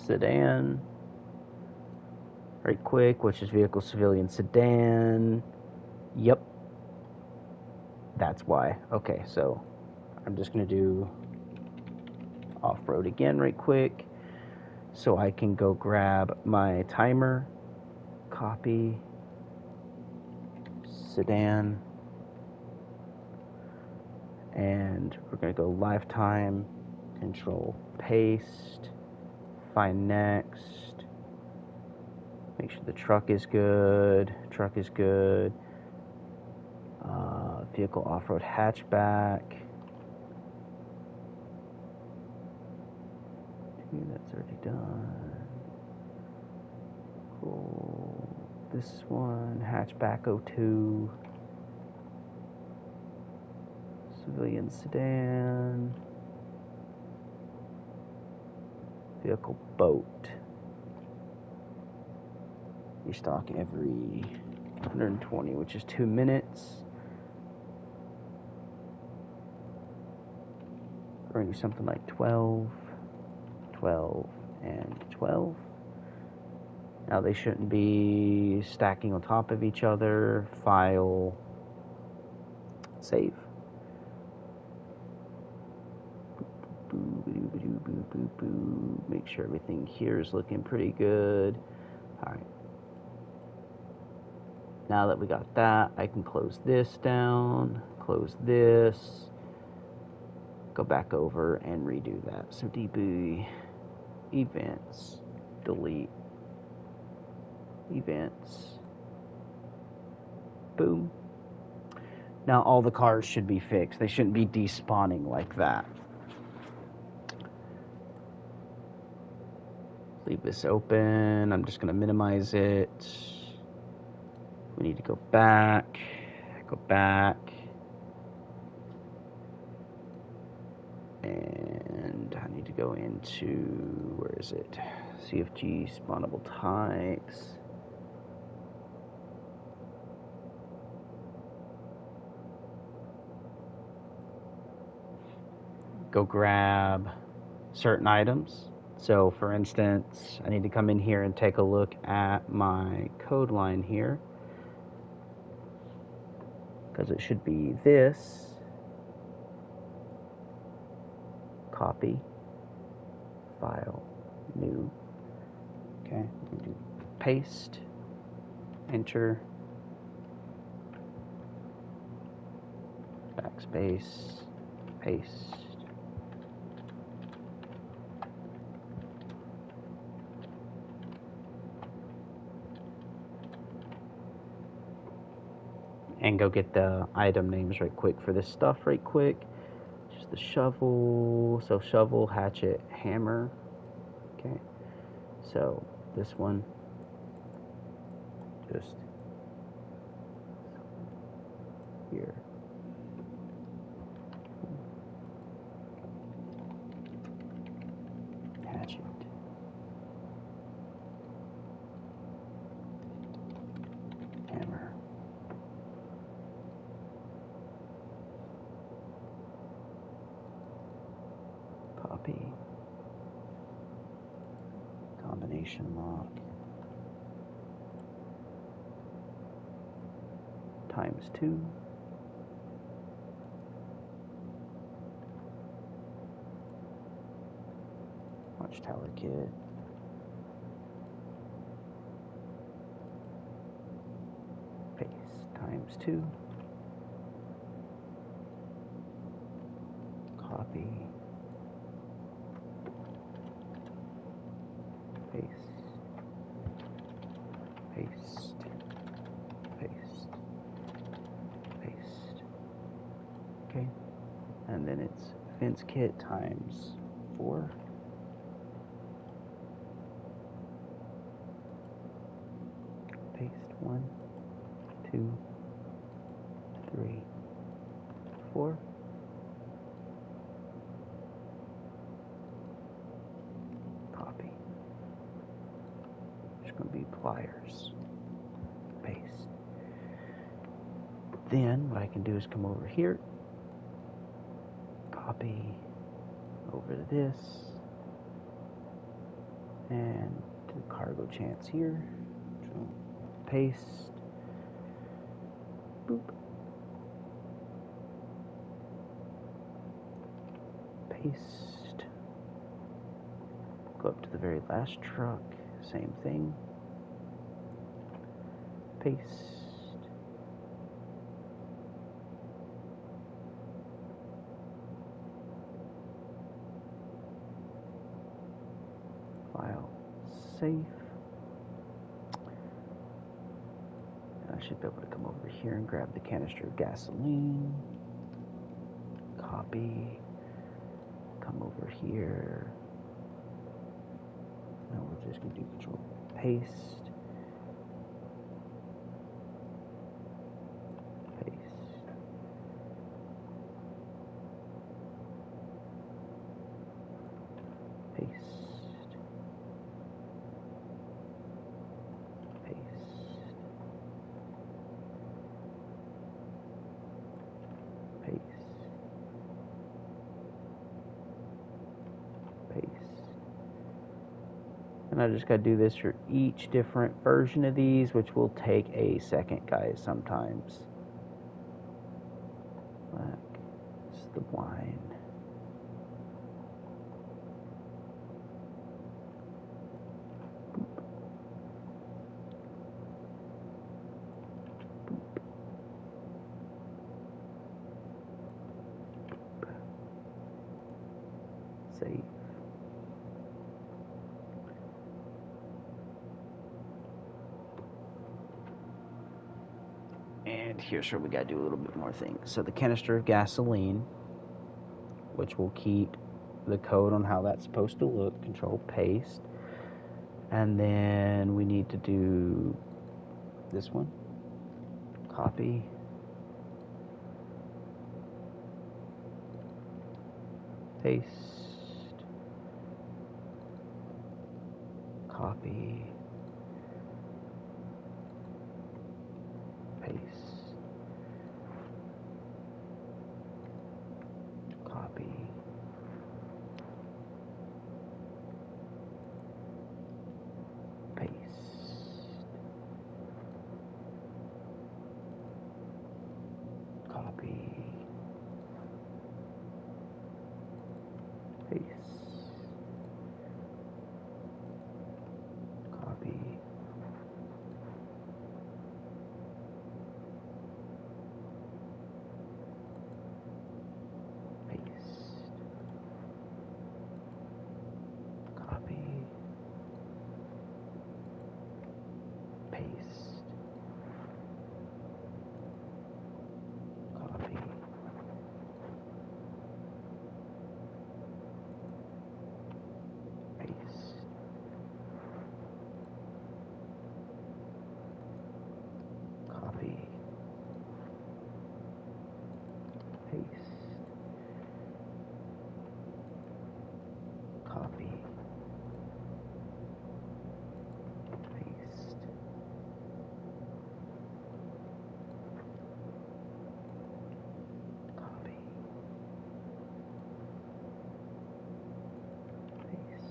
sedan right quick, which is vehicle civilian sedan. Yep, that's why. Okay, so I'm just gonna do off-road again right quick so I can go grab my timer, copy, sedan, And we're going to go lifetime, control paste, find next, make sure the truck is good, vehicle off-road hatchback, that's already done, cool, this one, hatchback 02, civilian sedan, vehicle boat, restock every 120, which is 2 minutes. We're going to do something like 12, 12, and 12. Now they shouldn't be stacking on top of each other. File, save. Make sure everything here is looking pretty good. Alright. Now that we got that, I can close this down, close this, go back over and redo that. So DB, events, delete, events, boom. Now all the cars should be fixed. They shouldn't be despawning like that. Leave this open. I'm just going to minimize it. We need to go back. And I need to go into, where is it? CFG spawnable types. Go grab certain items. So for instance, I need to come in here and take a look at my code line here, because it should be this, copy, file, new, okay, do paste, enter, backspace, paste, and go get the item names right quick for this stuff right quick. Just the shovel, so shovel, hatchet, hammer, okay, so this one, just here. Hatchet. Hammer. Copy. Combination lock. ×2. Watchtower kit. Paste ×2. Copy. Paste. Paste. Paste. Paste. Okay. And then it's fence kit ×4. Paste 1, 2, 3, 4. Copy. There's going to be pliers. Paste. Then what I can do is come over here, copy over to this, and do cargo chance here. So paste. Boop. Paste. Go up to the very last truck. Same thing. Paste. safe. I should be able to come over here and grab the canister of gasoline. Copy. Come over here. Now we're just going to do control paste. Paste. Paste. Paste. And I just got to do this for each different version of these, which will take a second, guys, sometimes. Black is the wine. Save. And here's where we gotta do a little bit more things. So the canister of gasoline, which will keep the code on how that's supposed to look, control paste. And then we need to do this one. Copy. Paste. Copy. Paste. Copy. Paste. Copy. Paste. Copy. Paste. Copy. Paste. Copy. Paste. Copy. Paste. Copy. Paste. Copy. Paste.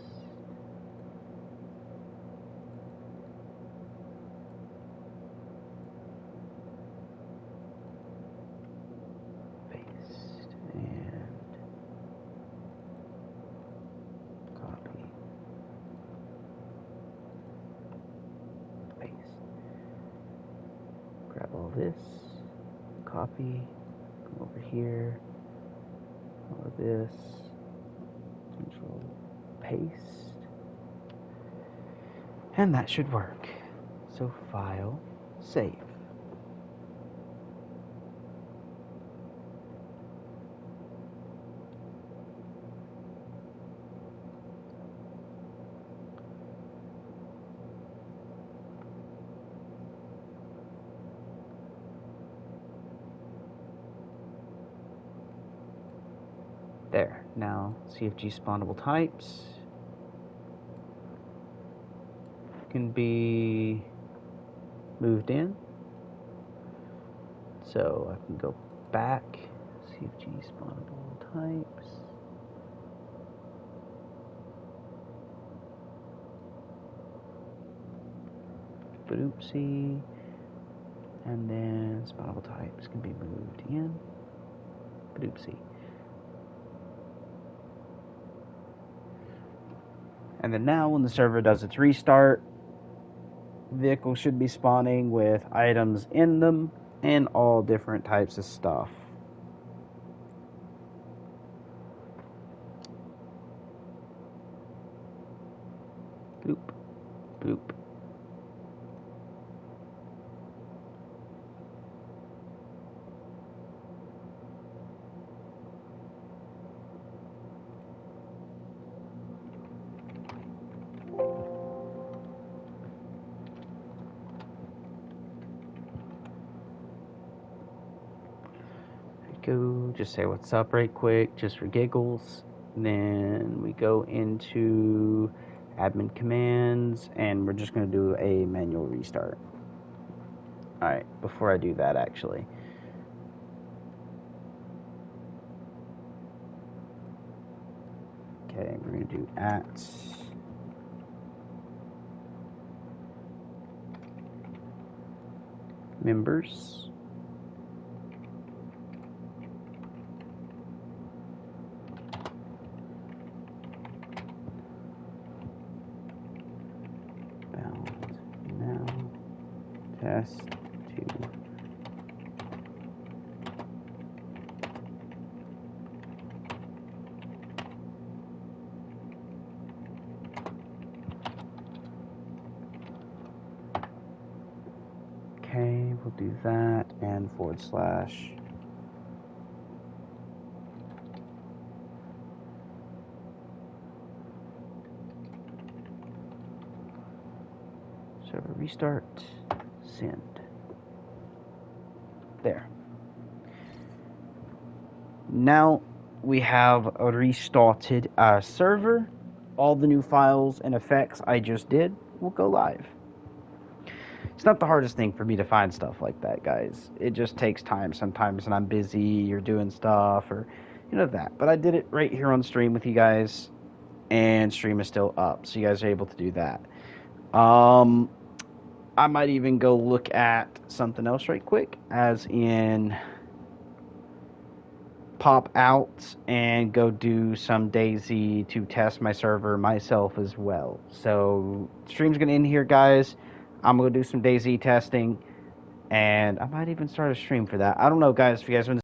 Paste. And copy. Paste. Grab all this. Copy. Come over here. All of this. Control paste. And that should work. So file, save. There. Now CFG spawnable types can be moved in. So I can go back, CFG spawnable types. Oopsie. And then spawnable types can be moved in. Oopsie. And then now when the server does its restart, vehicles should be spawning with items in them and all different types of stuff. Oop. Boop. Go just say what's up right quick, just for giggles. And then we go into admin commands, and we're just going to do a manual restart. Alright, before I do that, actually. Okay, we're going to do at members. Test 2. Okay, we'll do that and /. Server restart, send. There. Now we have restarted our server. All the new files and effects I just did will go live. It's not the hardest thing for me to find stuff like that, guys. It just takes time sometimes, and I'm busy or doing stuff or, you know, that. But I did it right here on stream with you guys, and stream is still up, so you guys are able to do that. I might even go look at something else right quick, as in pop out and go do some DayZ to test my server myself as well. So stream's gonna end here, guys. I'm gonna do some DayZ testing, and I might even start a stream for that. I don't know, guys, if you guys want to